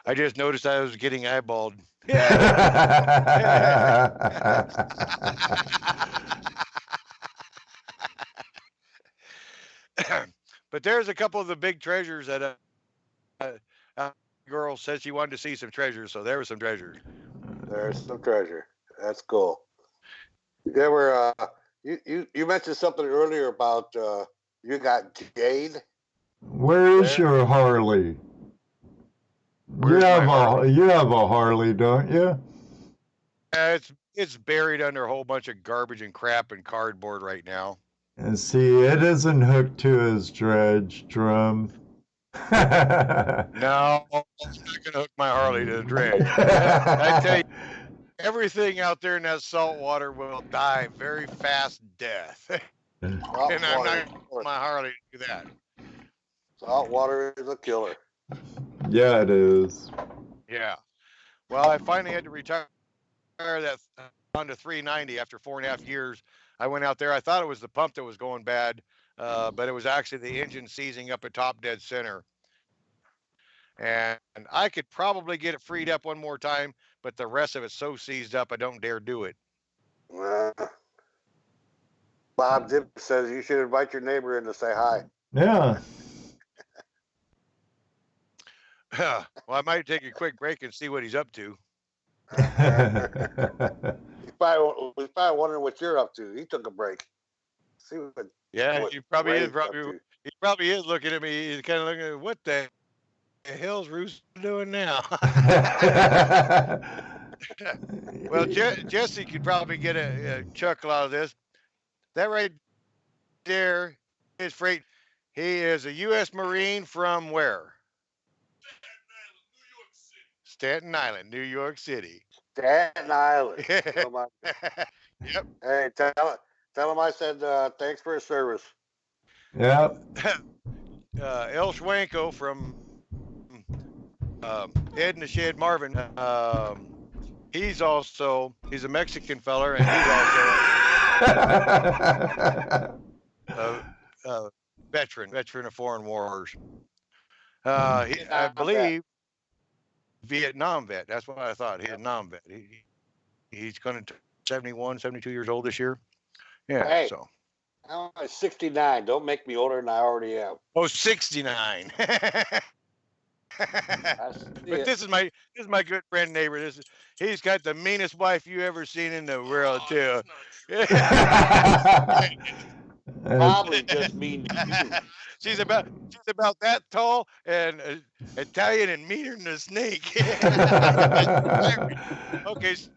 I just noticed I was getting eyeballed. But there's a couple of the big treasures that girl said she wanted to see some treasures, so there was some treasures. There's some treasure. That's cool. There were you mentioned something earlier about you got jade. Where's your Harley? You have a Harley, don't you? It's buried under a whole bunch of garbage and crap and cardboard right now. And see, it isn't hooked to his dredge drum. No, I'm not gonna hook my Harley to the dredge. I tell you, everything out there in that salt water will die very fast death. And I'm not gonna hook my Harley to do that. Salt water is a killer. Yeah, it is. Yeah. Well, I finally had to retire that Honda 390 after 4.5 years. I went out there. I thought it was the pump that was going bad, but it was actually the engine seizing up at top dead center. And I could probably get it freed up one more time, but the rest of it's so seized up, I don't dare do it. Bob Dip says you should invite your neighbor in to say hi. Yeah. Well, I might take a quick break and see what he's up to. He's probably wondering what you're up to. He took a break. See what? Yeah, what he probably Ray's is. up to. He probably is looking at me. He's kind of looking at what the hell's Rusaw doing now? Well, Jesse could probably get a chuckle out of this. That right there is freight. He is a U.S. Marine from where? Staten Island, New York City. Staten Island. Yep. Hey, tell him I said thanks for his service. Yep. El Schwanko from Ed and the Shed Marvin. He's a Mexican feller, and he's also a veteran of foreign wars. I believe Vietnam vet. That's what I thought. Vietnam vet. He's going to 71, 72 years old this year. Yeah. Hey, so I'm 69. Don't make me older than I already am. Oh, 69. But this is my good friend neighbor. He's got the meanest wife you ever seen in the world too. Probably just mean to you. She's about that tall and Italian and meaner than a snake. Okay, she's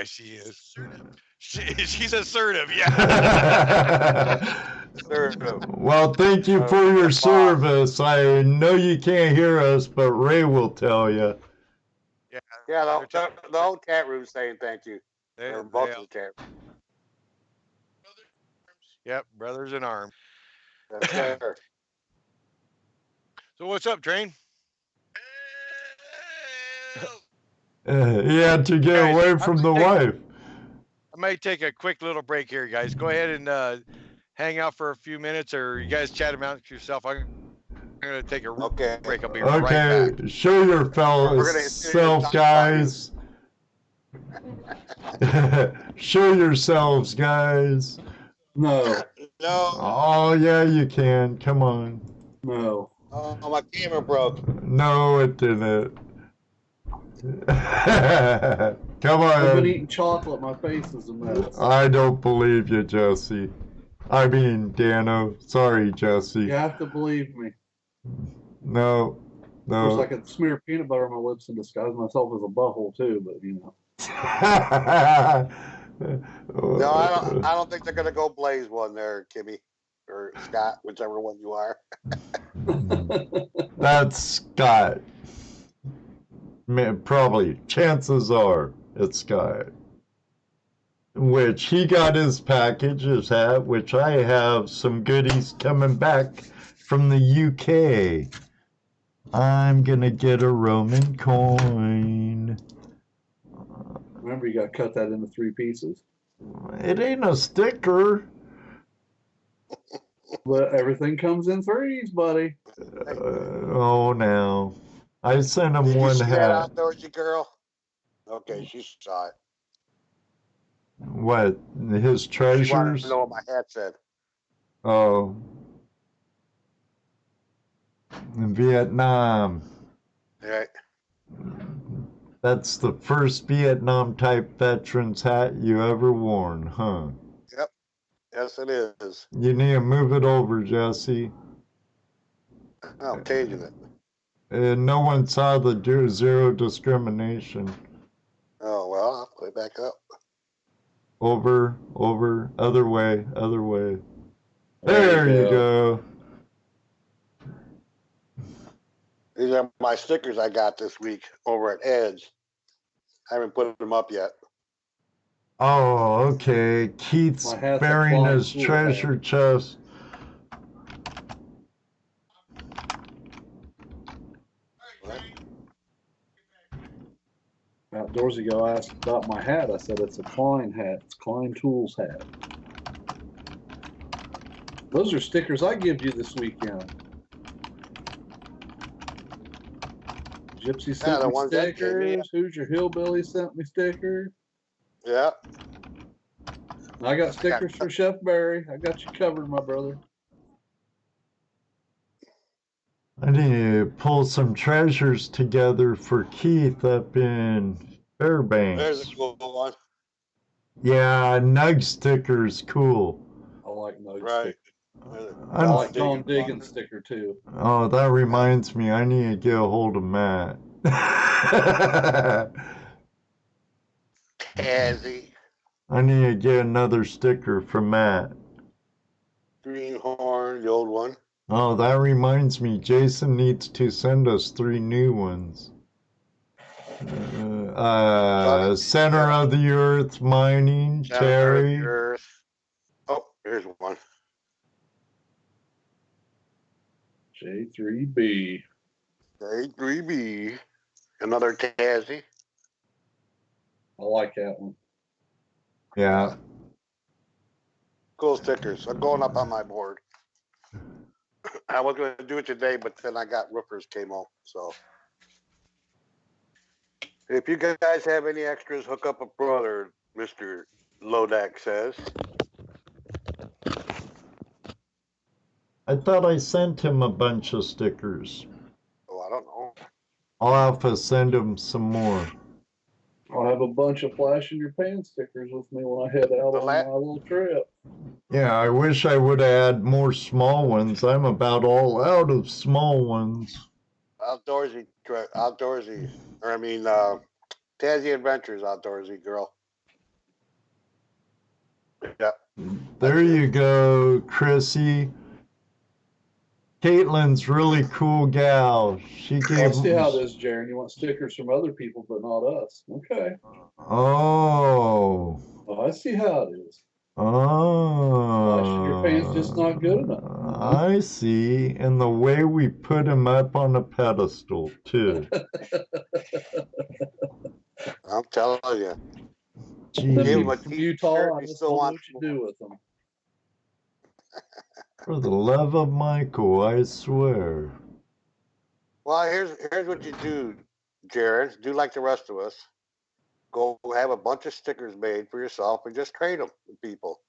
she is. She's assertive, yeah. Well, thank you for your service. I know you can't hear us, but Ray will tell you. Yeah, the whole chat room saying thank you. Or both of the chat. Yep, brothers in arms. That's fair. So what's up, Train? He had to get Guys, away from the wife. I might take a quick little break here, guys. Go ahead and hang out for a few minutes, or you guys chat amongst yourself. I'm going to take a break. I'll be right back. Okay, show your self, guys. Show yourselves, guys. No, No. Oh, yeah, you can. Come on. no. Oh, my camera broke. No, it didn't. Come I've been on. eating chocolate. My face is a mess. I don't believe you, Jesse. I mean, Dano. Sorry, Jesse. You have to believe me. No, Of course, I no. could smear peanut butter on my lips and disguise myself as a butthole too, but you know. No, I don't think they're gonna go blaze one there, Kimmy or Scott, whichever one you are. That's Scott. Probably. Chances are it's Scott. Which he got his package, his hat, which I have some goodies coming back from the UK. I'm gonna get a Roman coin. Remember, you got to cut that into 3 pieces. It ain't a sticker. But everything comes in 3s, buddy. Oh, now. I sent him Did you one see that hat. outdoorsy girl? Okay, she saw it. What? His She wanted treasures? to know what my hat said. Oh. In Vietnam. Right. That's the first Vietnam type veteran's hat you ever worn, huh? Yep. Yes, it is. You need to move it over, Jesse. I'm changing it. No one saw the zero discrimination. Oh well, I'll put it back up. Over, other way, other way. There you go. These are my stickers I got this week over at Edge. I haven't put them up yet. Oh, okay. Keith's My hat's a burying flying his fool treasure chest. Outdoorsy go asked about my hat. I said it's a Klein hat. It's Klein Tools hat. Those are stickers I give you this weekend. Gypsy sent the me ones that came in. stickers. Who's Your Hillbilly sent me stickers. Yeah. I got stickers for Chef Barry. I got you covered, my brother. I need to pull some treasures together for Keith up in Fairbanks. There's a cool one. Yeah, Nug sticker's cool. I like Nug Right. sticker. I like Don Diggins sticker too. Oh, that reminds me. I need to get a hold of Matt. Kazzy. I need to get another sticker from Matt. Greenhorn, the old one. Oh, that reminds me. Jason needs to send us 3 new ones. Center of the Earth mining, Terry. Earth. Oh, here's one. J3B. J3B. Another Kazzy. I like that one. Yeah. Cool stickers. I'm going up on my board. I was going to do it today, but then I got roofers came home. So if you guys have any extras, hook up a brother, Mr. Lodak says. I thought I sent him a bunch of stickers. Oh, I don't know. I'll have to send him some more. I'll have a bunch of flash in your pan stickers with me when I head out on my little trip. Yeah, I wish I would have had more small ones. I'm about all out of small ones. Outdoorsy, or I mean, Tazzy Adventures Outdoorsy girl. Yep, There you go, Chrissy. Caitlin's really cool gal. She I gave. see how it is, Jaron. You want stickers from other people, but not us. Okay. Oh. Oh, I see how it is. Oh. Flashing your pants just not good enough. I see. And the way we put him up on a pedestal, too. I'm telling you. Them Give him people a from t-shirt, Utah, I he just still don't know wants what you more. do with them. For the love of Michael, I swear. Well, here's what you do, Jared. Do like the rest of us. Go have a bunch of stickers made for yourself and just trade them with people.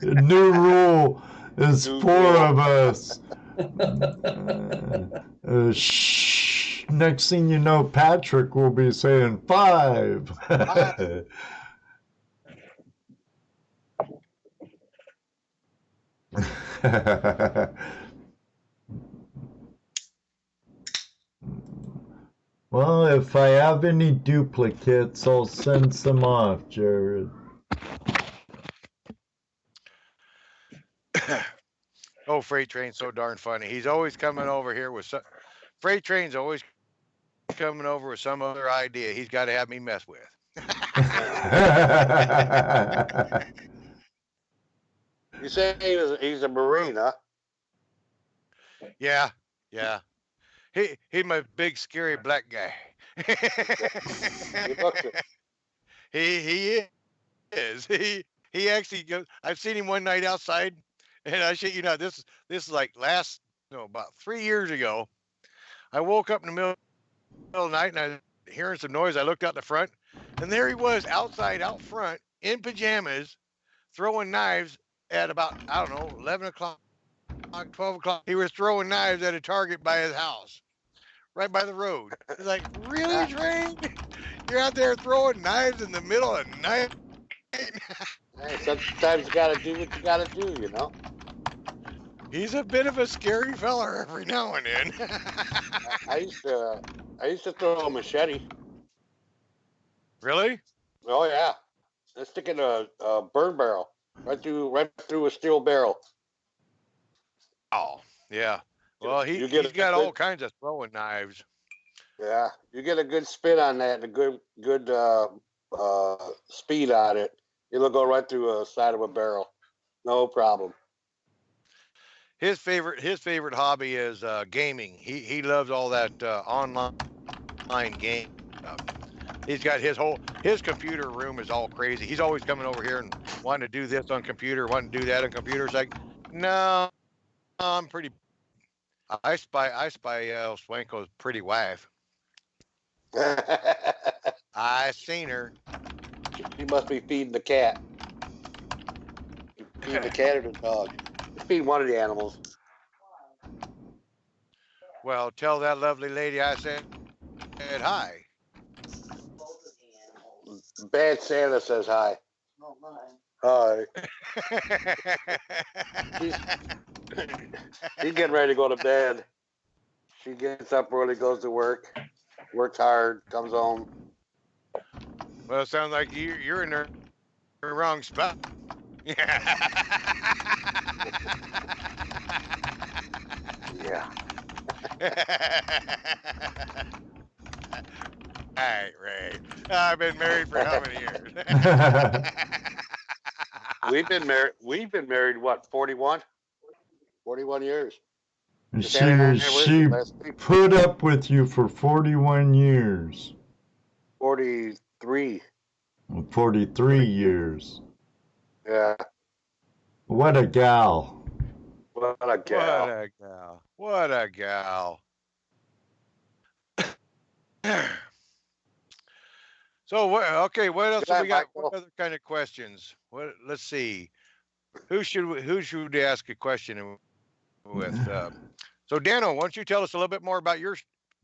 New rule is New 4 rule. of us. Shh. Next thing you know, Patrick will be saying 5. Well, if I have any duplicates, I'll send some off, Jared. Oh, Freight Train's so darn funny. He's always coming over here with some. Freight Train's always coming over with some other idea he's got to have me mess with. You say he's a Marine, huh? Yeah, yeah. He's my big scary black guy. He looks it. He is. He actually goes. I've seen him one night outside, and I shit you not. This is like about 3 years ago. I woke up in the middle of the night and I was hearing some noise. I looked out the front, and there he was outside, out front, in pajamas, throwing knives at about, I don't know, 11 o'clock, 12 o'clock. He was throwing knives at a target by his house, right by the road. It's like, really, Train? You're out there throwing knives in the middle of the night? Hey, sometimes you gotta do what you gotta do, you know. He's a bit of a scary feller every now and then. I used to throw a machete. Really? Oh yeah, let's stick in a burn barrel right through a steel barrel. Oh, yeah. Well, You he's get got all kinds of throwing knives. Yeah, you get a good spin on that and a good speed on it. It'll go right through a side of a barrel, no problem. His favorite hobby is gaming. He loves all that online game stuff. He's got his computer room is all crazy. He's always coming over here and wanting to do this on computer, wanting to do that on computer. It's like, no, I'm pretty. I spy Swanko's pretty wife. I seen her. She must be feeding the cat. Feeding the cat or the dog. Feeding one of the animals. Well, tell that lovely lady I said hi. Bad Santa says hi. Hi. She's getting ready to go to bed. She gets up early, goes to work, works hard, comes home. Well, it sounds like you're in the wrong spot. Yeah. Right. I've been married for how many years? We've been married what, 41? 41 years. She put up with you for 41 years. 43. 43 years. Yeah. What a gal. What a gal. What a gal. What a gal. So what else have we got? What other kind of questions? Let's see. Who should we ask a question with? So Dano, why don't you tell us a little bit more about your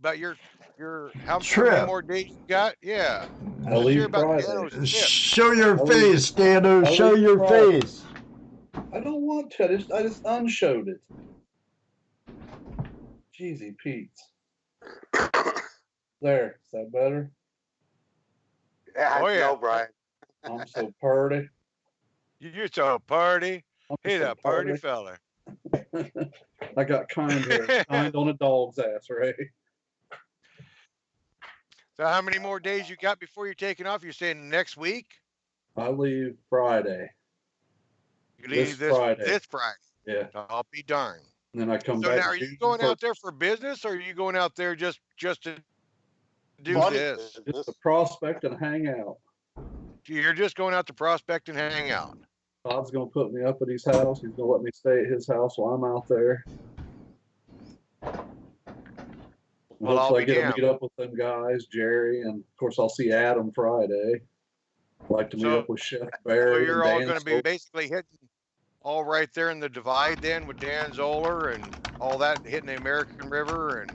how many more days you got? Yeah. I'll leave Friday. Show your face, Dano. Show your face. I don't want to. I just unshowed it. Jeezy Pete's. There. Is that better? Yeah, oh, yeah. No, Brian. I'm so purty. You're so party. I'm Hey, so that party purty. fella. I got kind hair. Kind on a dog's ass, Ray. So how many more days you got before you're taking off? You're saying next week? I leave Friday. You leave this Friday. Yeah. I'll be darned. And then I come So back. now, are you going out there for business, or are you going out there just to do this? Just to prospect and hang out. You're just going out to prospect and hang out. Todd's gonna put me up at his house. He's gonna let me stay at his house while I'm out there. Well, hopefully I get to meet up with them guys, Jerry, and of course I'll see Adam Friday. I'd like to meet up with Chef Barry. So you're all Dan going to be Stoker. basically hitting all right there in the divide then with Dan Zoller and all that, hitting the American River and.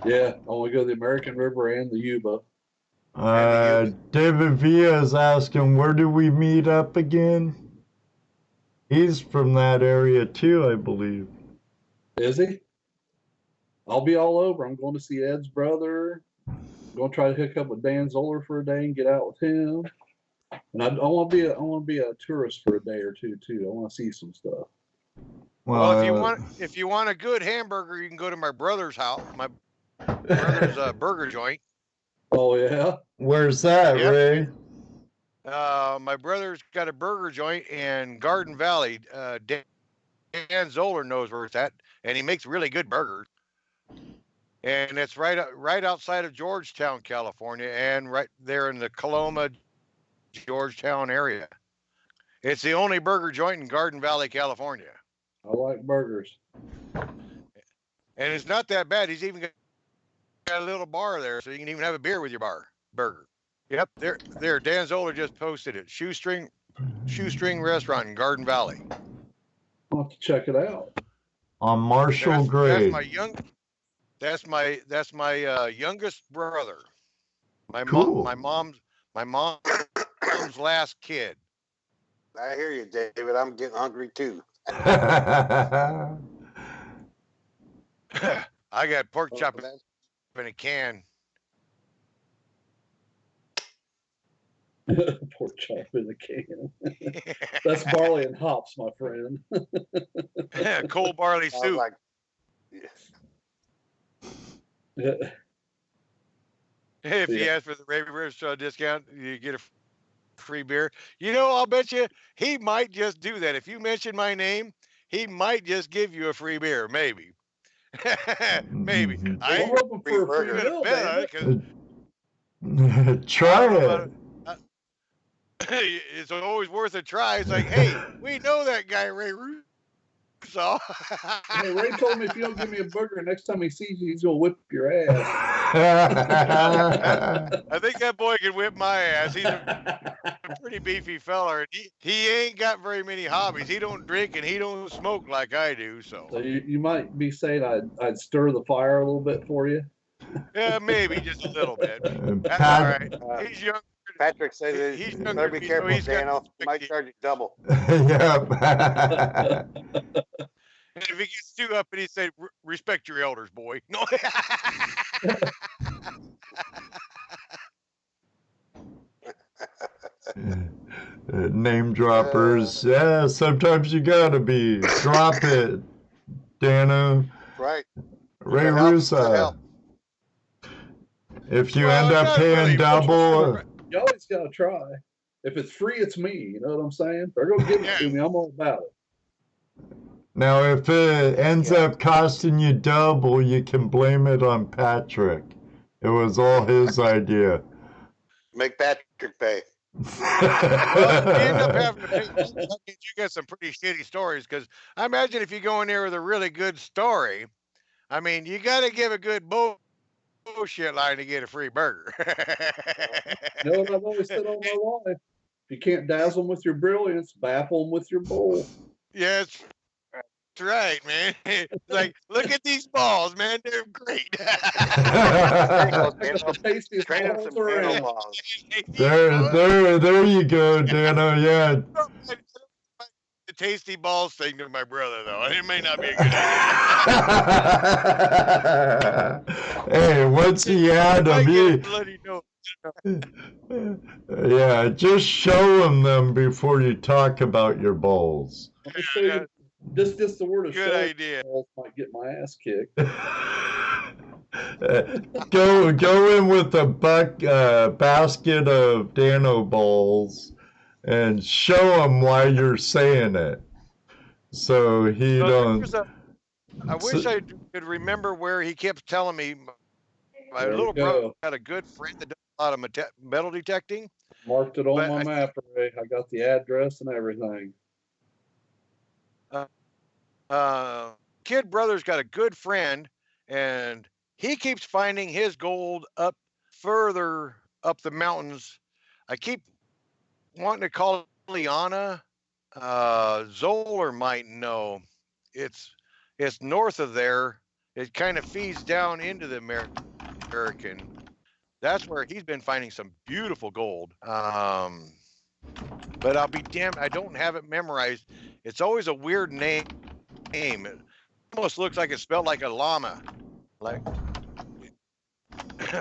Yeah, I want to go to the American River and the Yuba. David Villa is asking, where do we meet up again? He's from that area too, I believe. Is he? I'll be all over. I'm going to see Ed's brother. I'm going to try to hook up with Dan Zoller for a day and get out with him. And I want to be a tourist for a day or two too. I want to see some stuff. Well, if you want a good hamburger, you can go to my brother's house. My brother's burger joint. Oh yeah. Where's that, Ray? My brother's got a burger joint in Garden Valley. Dan Zoller knows where it's at, and he makes really good burgers. And it's right outside of Georgetown, California, and right there in the Coloma, Georgetown area. It's the only burger joint in Garden Valley, California. I like burgers. And it's not that bad. He's even got a little bar there, so you can even have a beer with your burger. Yep, there. Dan Zoller just posted it. Shoestring Restaurant in Garden Valley. I'll have to check it out. On Marshall Grade. That's my youngest brother. Cool. My mom's last kid. I hear you, David. I'm getting hungry too. I got pork chop in a can. Pork chop in a can. That's barley and hops, my friend. Cold barley soup. Like, If you ask for the Raven Restaurant discount, you get a free beer. You know, I'll bet you he might just do that. If you mention my name, he might just give you a free beer. Maybe. Maybe. I ain't hoping for a free meal, baby. Try it. It's always worth a try. It's like, hey, we know that guy, Ray Rusaw. Hey, Ray told me if you don't give me a burger, next time he sees you, he's going to whip your ass. I think that boy can whip my ass. He's a pretty beefy fella. And he ain't got very many hobbies. He don't drink and he don't smoke like I do. So you might be saying I'd stir the fire a little bit for you. Yeah, maybe just a little bit. That's all right. He's young. Patrick says he's you better be careful, Dano. He might charge you double. Yep. And if he gets too up and he said, respect your elders, boy. No. Name droppers. Yeah, sometimes you gotta be. Drop it, Dano. Right. Ray Rusaw. If you end up paying double. You always gotta try. If it's free, it's me. You know what I'm saying? They're gonna give it to me. I'm all about it. Now, if it ends up costing you double, you can blame it on Patrick. It was all his idea. Make Patrick pay. Well, you end up having to pay. You got some pretty shitty stories, because I imagine if you go in there with a really good story, I mean, you got to give a good bullshit line to get a free burger. You know what I've always said all my life? If you can't dazzle them with your brilliance, baffle them with your bull. Yes. That's right, man. Like, look at these balls, man. They're great. There you go, Dano. Yeah. The tasty balls thing to my brother, though. It may not be a good idea. Hey, once he had them, Yeah, just show them before you talk about your bowls. Let me show you. Just the word of Good show idea. might get my ass kicked. Go in with a basket of Dano bowls and show him why you're saying it, so he So don't. I wish I could remember where he kept telling me my There we little brother go. had a good friend that does a lot of metal detecting. Marked it on But my map, Ray. I got the address and everything. Kid brother's got a good friend, and he keeps finding his gold up further up the mountains. I keep wanting to call it Liana. Zoller might know. It's north of there. It kind of feeds down into the American. That's where he's been finding some beautiful gold. But I'll be damned, I don't have it memorized. It's always a weird name. It almost looks like it's spelled like a llama. Like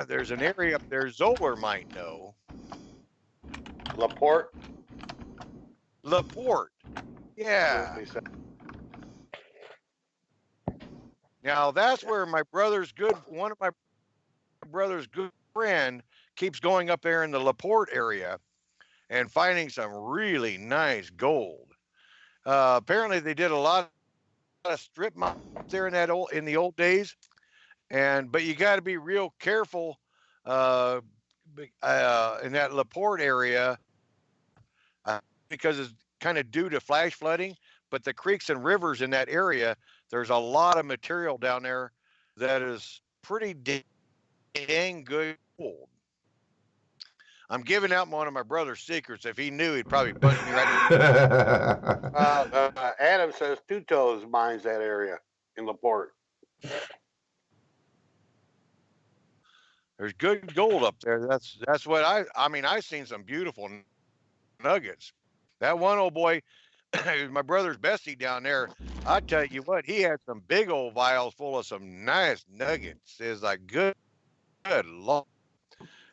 there's an area up there Zoller might know. Laporte. Laporte. Yeah. Now that's where one of my brother's good friend keeps going up there in the Laporte area and finding some really nice gold. Apparently they did a lot of strip mines there in the old days, but you got to be real careful in that Laporte area because it's kind of due to flash flooding. But the creeks and rivers in that area, there's a lot of material down there that is pretty dang good gold. I'm giving out one of my brother's secrets. If he knew, he'd probably punch me right in the Adam says Two Toes mines that area in Laporte. There's good gold up there. That's what I mean, I've seen some beautiful nuggets. That one old boy, my brother's bestie down there, I tell you what, he had some big old vials full of some nice nuggets. It's like good Lord.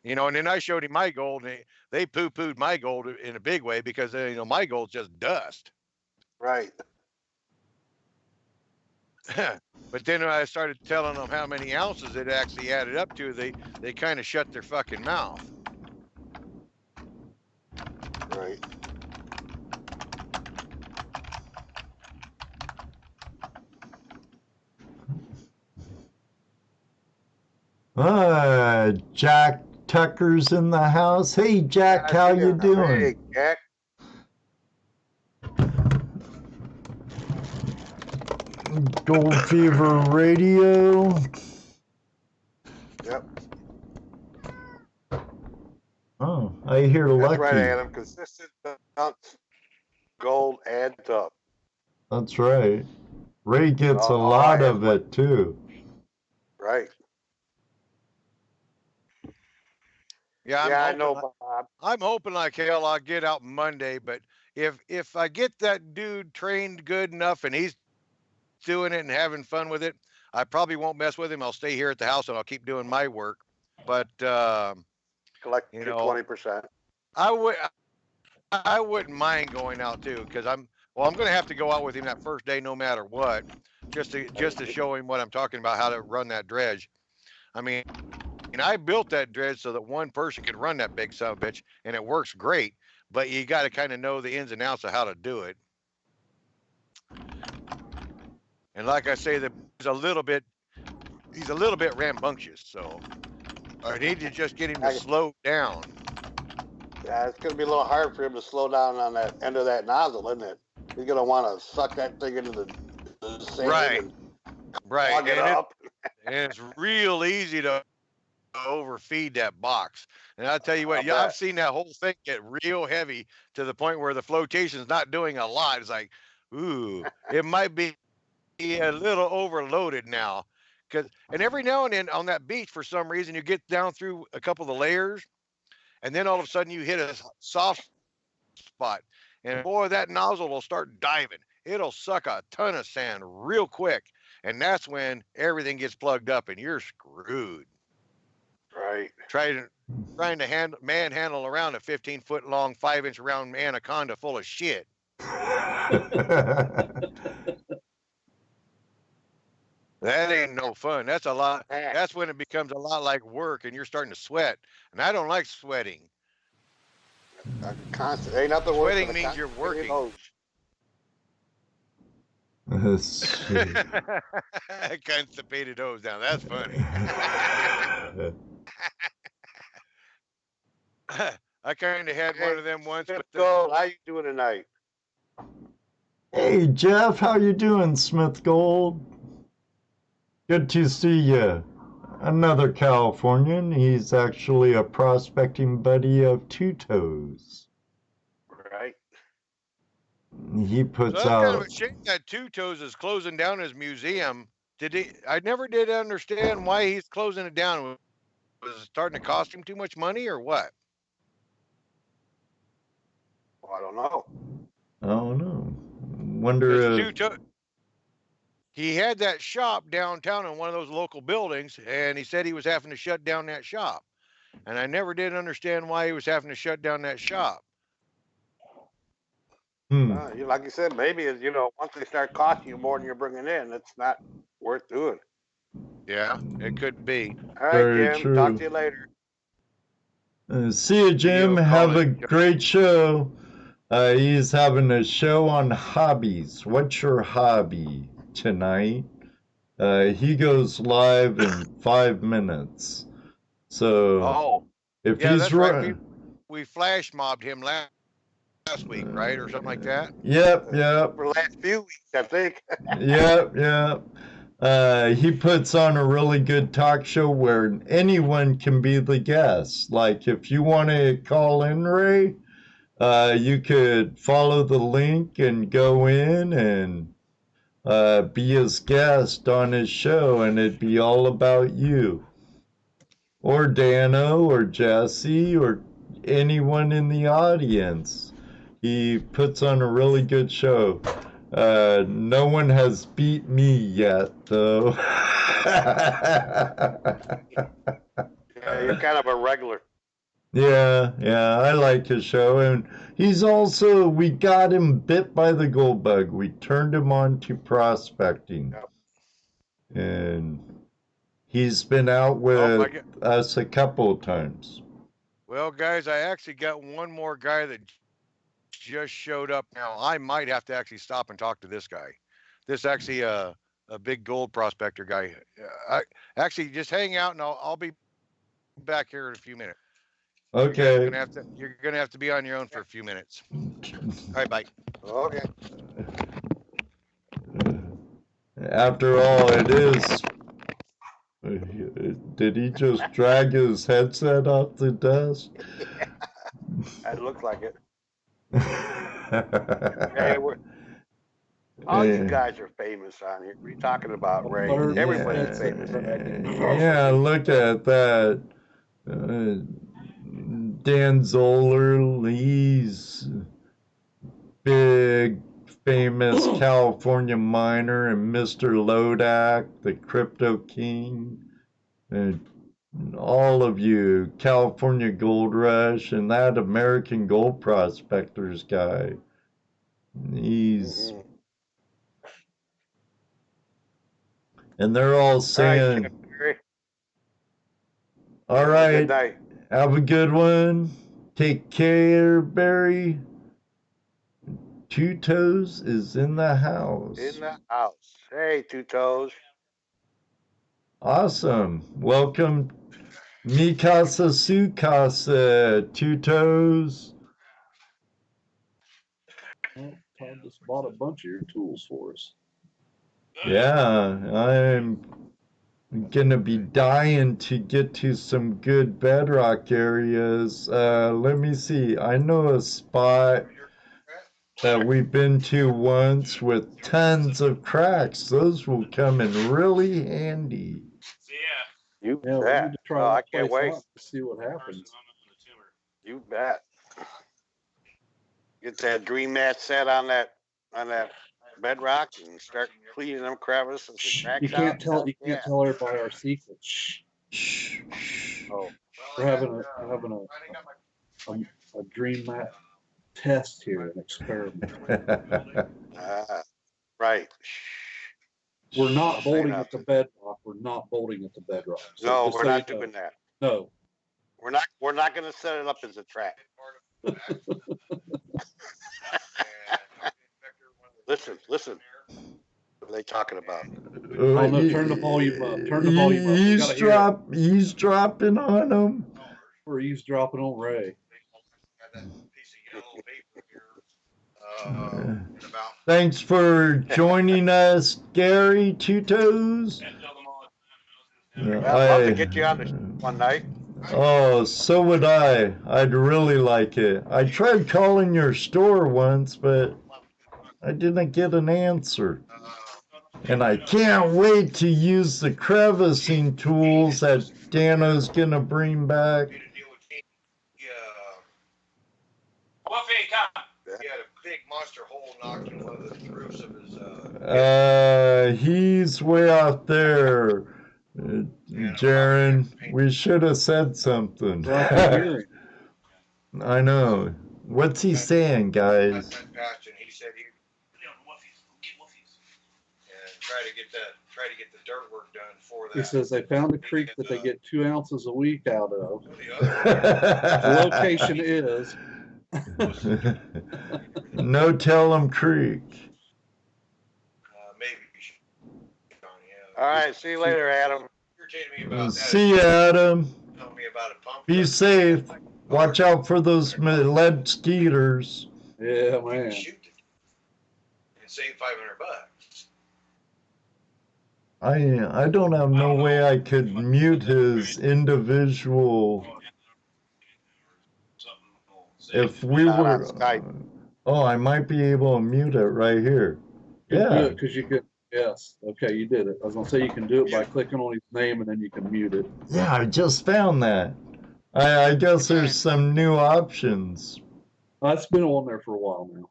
You know, and then I showed him my gold, and they poo-pooed my gold in a big way because my gold's just dust. Right. But then when I started telling them how many ounces it actually added up to, they kind of shut their fucking mouth. Right. Jack Tucker's in the house. Hey, Jack, how you doing? Hey, Jack. Gold Fever Radio. Yep. Oh, I hear That's Lucky. right, Adam. Consistent amounts gold adds up. That's right. Ray gets a All lot I of it too. Right. Yeah, I know, Bob. I'm hoping like hell I'll get out Monday, but if I get that dude trained good enough and he's doing it and having fun with it, I probably won't mess with him. I'll stay here at the house and I'll keep doing my work. But Collect your 20%. I wouldn't mind going out too, because I'm going to have to go out with him that first day no matter what, just to show him what I'm talking about, how to run that dredge. I mean, I built that dredge so that one person could run that big son of a bitch, and it works great, but you got to kind of know the ins and outs of how to do it. And like I say, he's a little bit rambunctious, so I need to just get him to slow down. Yeah, it's going to be a little hard for him to slow down on that end of that nozzle, isn't it? He's going to want to suck that thing into the sand Right. and Right. it up. And it's real easy to overfeed that box. And I'll tell you what, yeah, I've seen that whole thing get real heavy to the point where the flotation's not doing a lot. It's like, ooh, it might be a little overloaded now. And every now and then on that beach, for some reason, you get down through a couple of the layers, and then all of a sudden you hit a soft spot. And boy, that nozzle will start diving. It'll suck a ton of sand real quick. And that's when everything gets plugged up and you're screwed. Right. trying to manhandle around a 15-foot long, 5-inch round anaconda full of shit. That ain't no fun. That's a lot. That's when it becomes a lot like work and you're starting to sweat. And I don't like sweating. Constant. Ain't nothing worse Sweating than a means you're constipated working. Constipated hose down. That's funny. I kind of had one of them once. Smith But Gold, how you doing tonight? Hey Jeff, how you doing, Smith Gold? Good to see you. Another Californian. He's actually a prospecting buddy of Two Toes. Right. He so puts that's kind of out. a shame that Two Toes is closing down his museum. Did he? I never did understand why he's closing it down. Was it starting to cost him too much money or what? Well, I don't know. I don't know. Wonder if. He had that shop downtown in one of those local buildings, and he said he was having to shut down that shop. And I never did understand why he was having to shut down that shop. Like you said, maybe once they start costing you more than you're bringing in, it's not worth doing. Yeah, it could be. All right, Very Jim. true. Talk to you later. See you, Jim. Have a great show. He's having a show on hobbies. What's your hobby tonight? He goes live in 5 minutes. So if yeah, he's that's right. We flash mobbed him last week, right, or something like that. Yep. For the last few weeks, I think. Yep. He puts on a really good talk show where anyone can be the guest. Like if you want to call in, Ray, you could follow the link and go in and be his guest on his show, and it'd be all about you. Or Dano, or Jesse, or anyone in the audience. He puts on a really good show. No one has beat me yet, though. Yeah, you're kind of a regular. Yeah, I like his show. And he's also, we got him bit by the gold bug. We turned him on to prospecting. Yep. And he's been out with us a couple of times. Well, guys, I actually got one more guy that just showed up now. I might have to actually stop and talk to this guy. This actually a big gold prospector guy. I actually just hang out and I'll be back here in a few minutes. Okay. You're gonna have to be on your own for a few minutes. All right, bye. Okay. After all, it is. Did he just drag his headset off the desk? It looks like it. Hey, all you guys are famous on here. We're talking about Ray. Everybody's famous. Yeah, look at that. Dan Zoller, he's big, famous California miner, and Mr. Lodak, the crypto king, and all of you, California Gold Rush, and that American Gold Prospectors guy. He's... And they're all saying... All right. Good night. Have a good one. Take care, Barry. Two Toes is in the house. In the house. Hey, Two Toes. Awesome. Welcome, Mikasa Sukasa, Two Toes. Well, Todd just bought a bunch of your tools for us. Yeah, I'm gonna be dying to get to some good bedrock areas. Let me see. I know a spot that we've been to once with tons of cracks. Those will come in really handy. You Yeah, we bet. need to try I can't wait to see what happens. You bet. Get that dream mat set on that bedrock and start cleaning them crevices and cracks. You can't tell everybody our secrets. Shh. Oh, We're having a dream map test here, an experiment. right. We're not Say bolting at the nothing. bedrock. We're not bolting at the bedrock. So No, just we're so not you know. doing that. No. We're not going to set it up as a trap. Listen. What are they talking about? Oh no! Turn the volume up. Turn the volume up. We gotta hear it. He's dropping on him. We're eavesdropping on Ray. Thanks for joining us, Gary Two Toes. I'd love to get you on this one night. Oh, so would I. I'd really like it. I tried calling your store once, but I didn't get an answer. And I can't wait to use the crevicing tools that Dano's gonna bring back. He had a big monster hole knocked in one of the roofs of his. He's way out there, Jaron. We should have said something. I know. What's he saying, guys? And he said he and try to get the dirt work done for that. He says they found a creek that they get 2 ounces a week out of. The The location is. No Tell 'em Creek. Maybe. All right, see you later, Adam. Irritated me about that. See you, Adam. Tell me about a pump. Be safe. Watch out for those lead skeeters. Yeah, man. Shoot it and save $500. I don't have no way I could mute his individual. If we were, oh, I might be able to mute it right here. You can do Yeah. it because you can. Yes. Okay, you did it. I was gonna say you can do it by clicking on his name and then you can mute it. Yeah, I just found that. I guess there's some new options. It's been on there for a while now.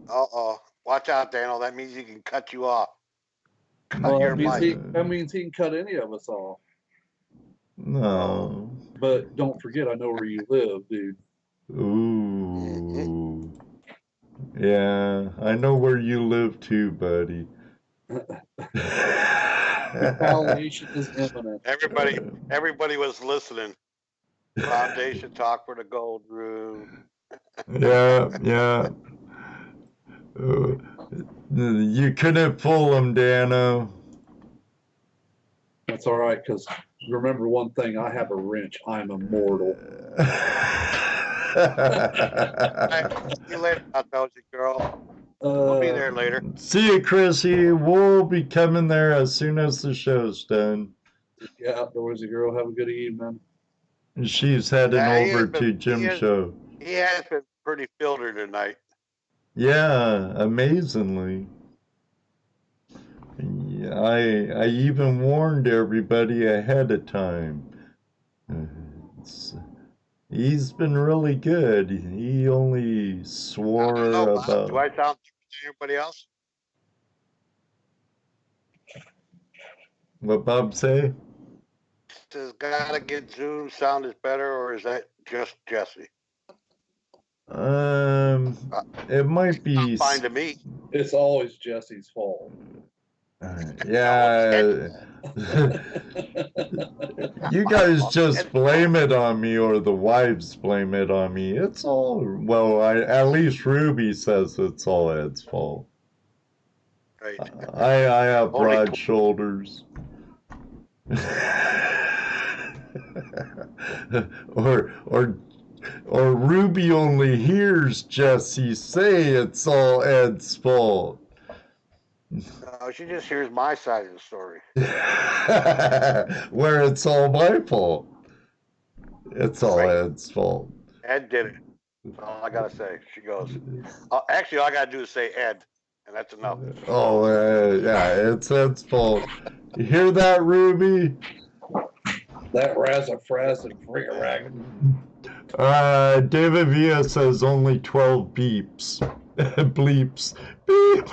Uh-oh. Watch out, Daniel. That means he can cut you off. Well, your that means he can cut any of us off. No. But don't forget, I know where you live, dude. Ooh. Yeah, I know where you live too, buddy. Retaliation is imminent. Everybody was listening. Foundation talk for the gold room. Yeah. You couldn't fool him, Dano. That's all right, because remember one thing, I have a wrench. I'm immortal. See you later, Dozy girl. We'll be there later. See you, Chrissy. We'll be coming there as soon as the show's done. Yeah, Outdoorsy girl, have a good evening. She's heading over to Jim's show. He has been pretty filtered tonight. Yeah, amazingly. I even warned everybody ahead of time. He's been really good. He only swore about. Do I sound different to everybody else? What Bob say? Does gotta get Zoom sound is better, or is that just Jesse? It might be. Fine to me. It's always Jesse's fault. Yeah. You guys just blame it on me, or the wives blame it on me. It's all, well, at least Ruby says it's all Ed's fault. Right. I have broad shoulders. or Ruby only hears Jesse say it's all Ed's fault. No, she just hears my side of the story. Where it's all my fault. It's all Ed's fault. Ed did it. That's all I gotta say. She goes, actually, all I gotta do is say Ed, and that's enough. Oh, yeah, it's Ed's fault. You hear that, Ruby? That razza-frazz and frigga-ragga. David Villa says only 12 beeps. Bleeps. Beep.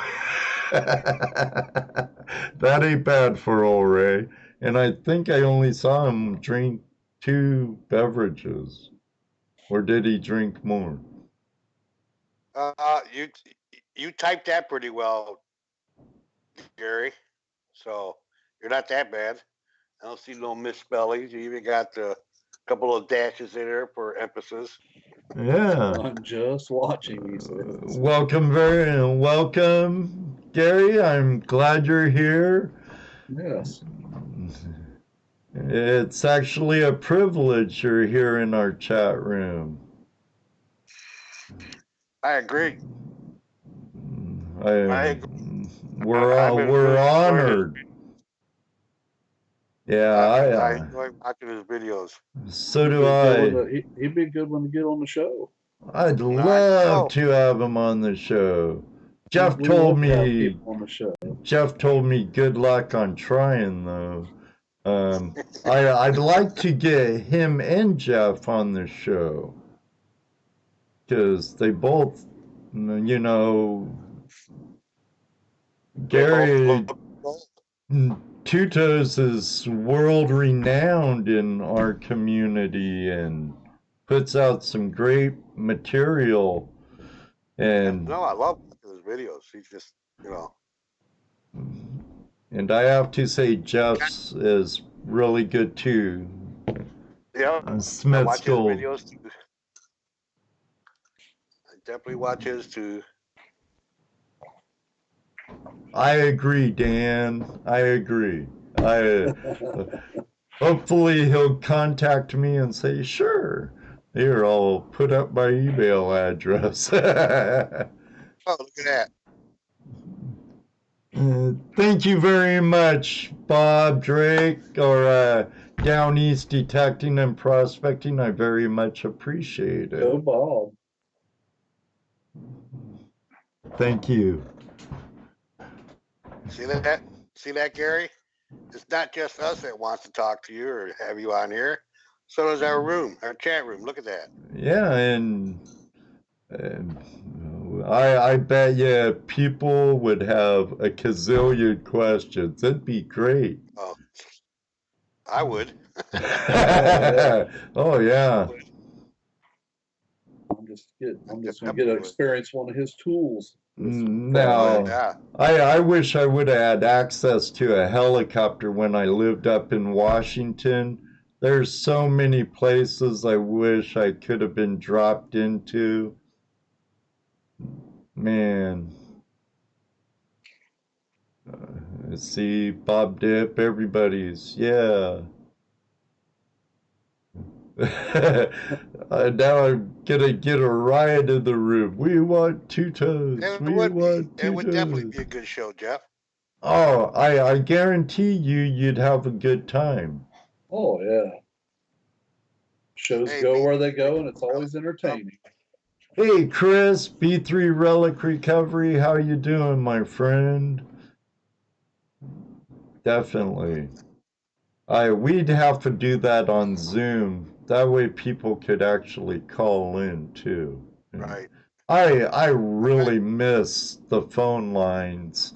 That ain't bad for old Ray. and I think I only saw him drink 2 beverages. Or did he drink more? You typed that pretty well, Gary. So you're not that bad. I don't see no misspellings. You even got a couple of dashes in there for emphasis. Yeah. I'm just watching, he says. Welcome, Gary. I'm glad you're here. Yes. It's actually a privilege you're here in our chat room. I agree. We're I've been we're really enjoying his, honored. Yeah, I enjoy watching his videos. so do I. He'd be a good one to get on the show. I'd I love know. to have him on the show. Jeff We told love to have me. people on the show. Jeff told me good luck on trying though. I'd like to get him and Jeff on the show because they both, you know, Gary Two Toes is world renowned in our community and puts out some great material. And no, I love his videos. He's just, and I have to say Jeff's is really good too. Yeah, I Smith watch School. his videos too. I definitely watch his too. I agree, Dan. I agree. Hopefully he'll contact me and say, sure. Here, I'll put up my email address. Oh, look at that. Thank you very much, Bob Drake, or Down East Detecting and Prospecting. I very much appreciate it. Go Bob. Thank you. See that? See that, Gary? It's not just us that wants to talk to you or have you on here. So does our room, our chat room. Look at that. Yeah, and I bet you people would have a gazillion questions. It'd be great. Oh, I would. Oh yeah. I'm just gonna get to experience one of his tools. Now, Yeah. I wish I would have had access to a helicopter when I lived up in Washington. There's so many places I wish I could have been dropped into. Man. See, Bob Dip, everybody's, yeah. Now I'm gonna get a riot in the room. We want Two Toes. It We would want be. Two It would definitely Toes. be a good show, Jeff. Oh, I guarantee you'd have a good time. Oh yeah. Shows Hey, go where they go, and it's always entertaining. Hey, Chris, B3 Relic Recovery, how you doing, my friend? Definitely. We'd have to do that on Zoom. That way people could actually call in too. Right. I really miss the phone lines,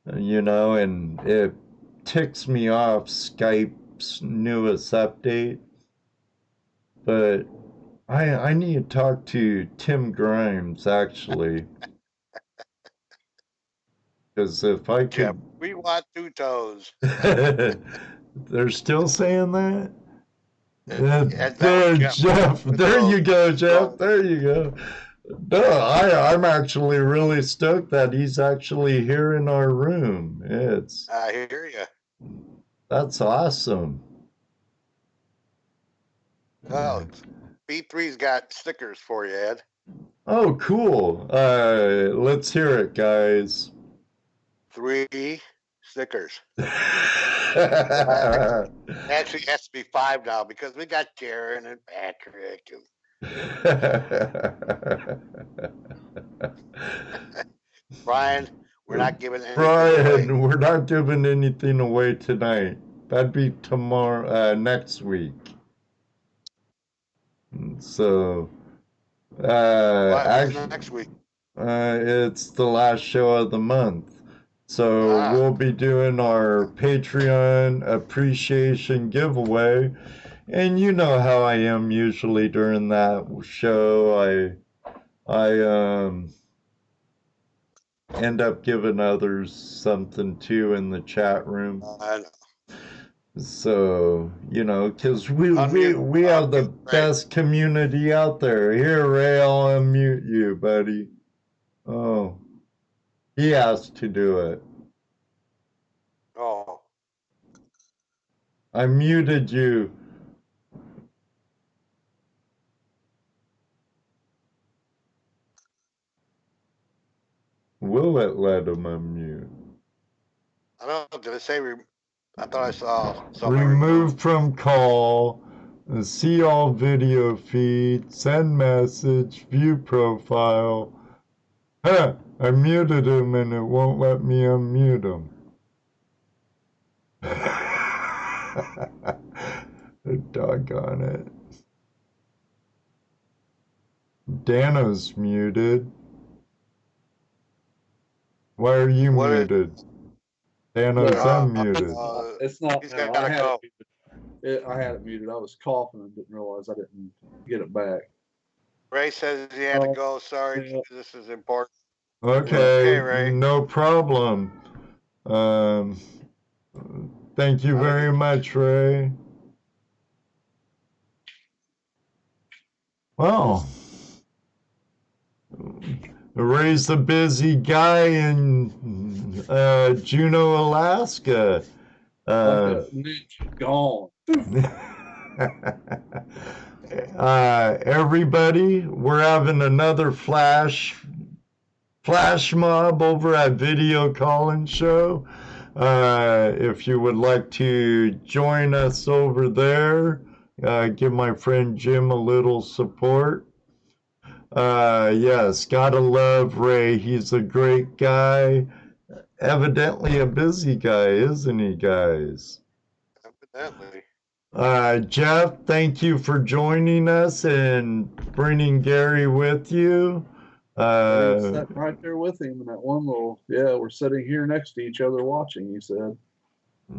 and it ticks me off Skype's newest update. But I need to talk to Tim Grimes actually. Because if I Jeff, could. we want Two Toes. They're still saying that? That There, was Jeff. There you go, Jeff. There you go. No, I'm actually really stoked that he's actually here in our room. I hear you. That's awesome. Oh, B3's got stickers for you, Ed. Oh, cool. Let's hear it, guys. 3 stickers. Actually, it has to be 5 now because we got Karen and Patrick. Brian, we're not giving anything away. We're not giving anything away tonight. That'd be tomorrow, next week. So, What's next week? It's the last show of the month. So Ah. we'll be doing our Patreon appreciation giveaway. And you know how I am usually during that show. I end up giving others something too in the chat room. And So, because we Unmute- have the unmute, Ray. best community out there. Here, Ray, I'll unmute you, buddy. Oh, he asked to do it. oh, I muted you. Will it let him unmute? I don't know. Did it say? I thought I saw something. Remove from call. See all video feed. Send message. View profile. Huh, I muted him and it won't let me unmute him. Doggone it. Dano's muted. Why are you What is- muted? Dano's unmuted. It's not. He's No, gotta I had go. it muted. I had it muted. I was coughing and didn't realize I didn't get it back. Ray says he had to go. Sorry, Yeah. this is important. Okay, Okay, Ray. no problem. Thank you very much, Ray. Well, Ray's a busy guy in Juneau, Alaska. Like a ninja gone. Everybody, we're having another flash mob over at Video Call-In Show. If you would like to join us over there, give my friend Jim a little support. Yes, gotta love Ray. He's a great guy. Evidently a busy guy, isn't he, guys? Evidently. Jeff, thank you for joining us and bringing Gary with you. Sitting right there with him in that one little. Yeah, we're sitting here next to each other watching. He said.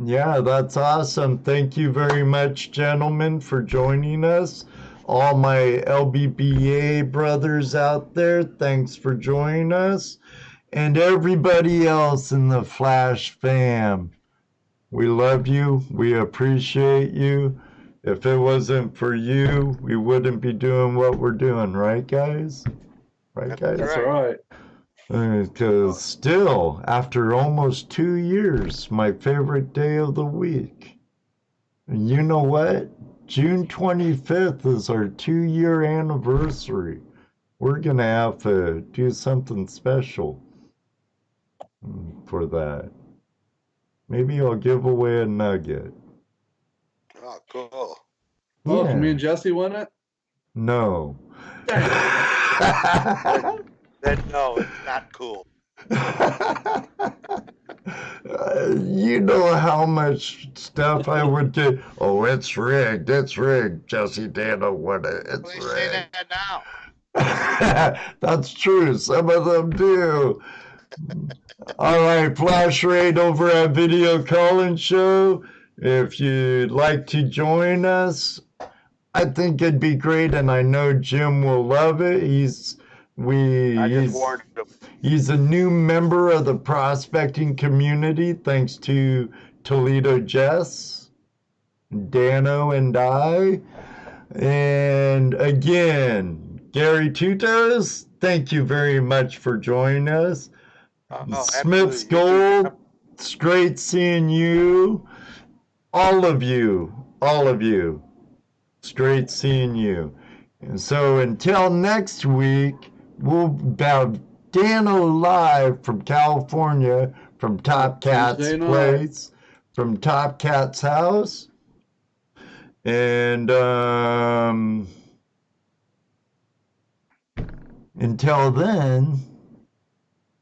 Yeah, that's awesome. Thank you very much, gentlemen, for joining us. All my LBBA brothers out there, thanks for joining us. And everybody else in the Flash fam, we love you. We appreciate you. If it wasn't for you, we wouldn't be doing what we're doing, right, guys? Right, guys? That's right. Because still, after almost 2 years, my favorite day of the week. And you know what? June 25th is our 2-year anniversary. We're going to have to do something special for that. Maybe I'll give away a nugget. Oh, cool. Oh, can me and Jesse win it? No. Then no, it's not cool. You know how much stuff I would get. Oh, it's rigged. It's rigged. Jesse Dano won it. It's They say rigged. that now. That's true. Some of them do. All right, flash rate over at Video Call-In Show. If you'd like to join us, I think it'd be great, and I know Jim will love it. He's warned him. He's a new member of the prospecting community, thanks to ToledoJess, Dano, and I. And again, Gary Tutos, thank you very much for joining us. Smith's absolutely. Gold, it's great seeing you. All of you. It's great seeing you. And so until next week, we'll have Dano live from California, from Top Cat's Tuesday night. place, from Top Cat's house. And until then,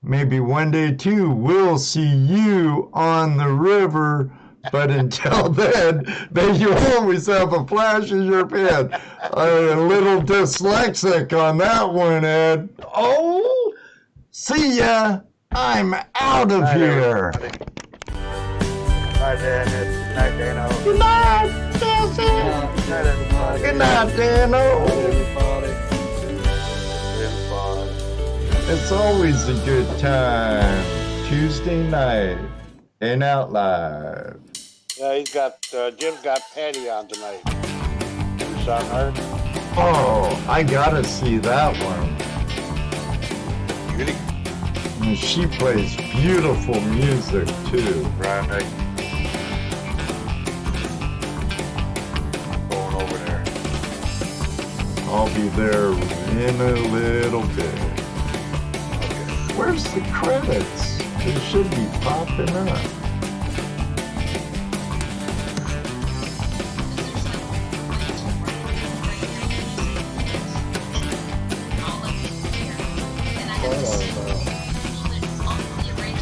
maybe one day too, we'll see you on the river. But until then, may you always have a flash in your pan. A little dyslexic on that one, Ed. Oh, see ya. I'm out of Night, here. everybody. Bye, Dad. Good night, Dano. Good night, Jesse. Good night, everybody. Good night, Dano. Everybody. It's been fun. It's always a good time. Tuesday night, Hangout Live. Yeah, he's got, Jim's got Patty on tonight. You saw her? Oh, I gotta see that one. Beauty. And she plays beautiful music too. Right. Going over there. I'll be there in a little bit. Okay. Where's the credits? They should be popping up.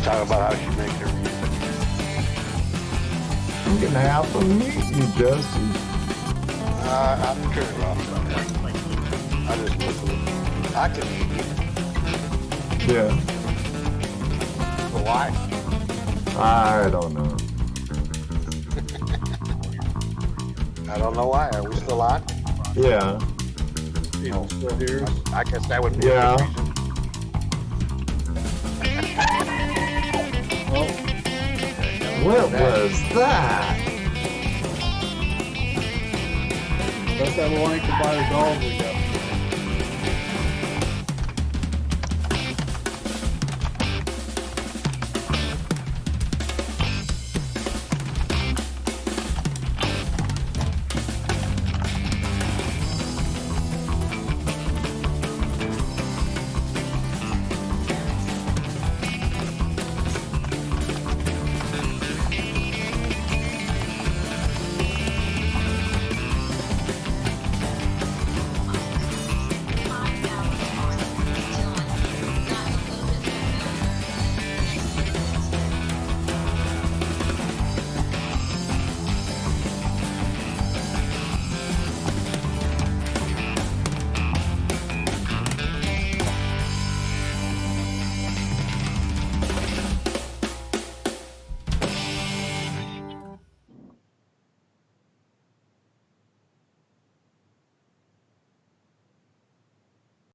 Talk about how she makes her music. I'm gonna have to meet you, Jesse. I'm curious about that. I just listen. I can eat it. Yeah, But why? I don't know. I don't know why. Are we still on? Yeah, People still here. I guess that would be Yeah. a good reason. Oh, what was that? let's have a link to buy the dog.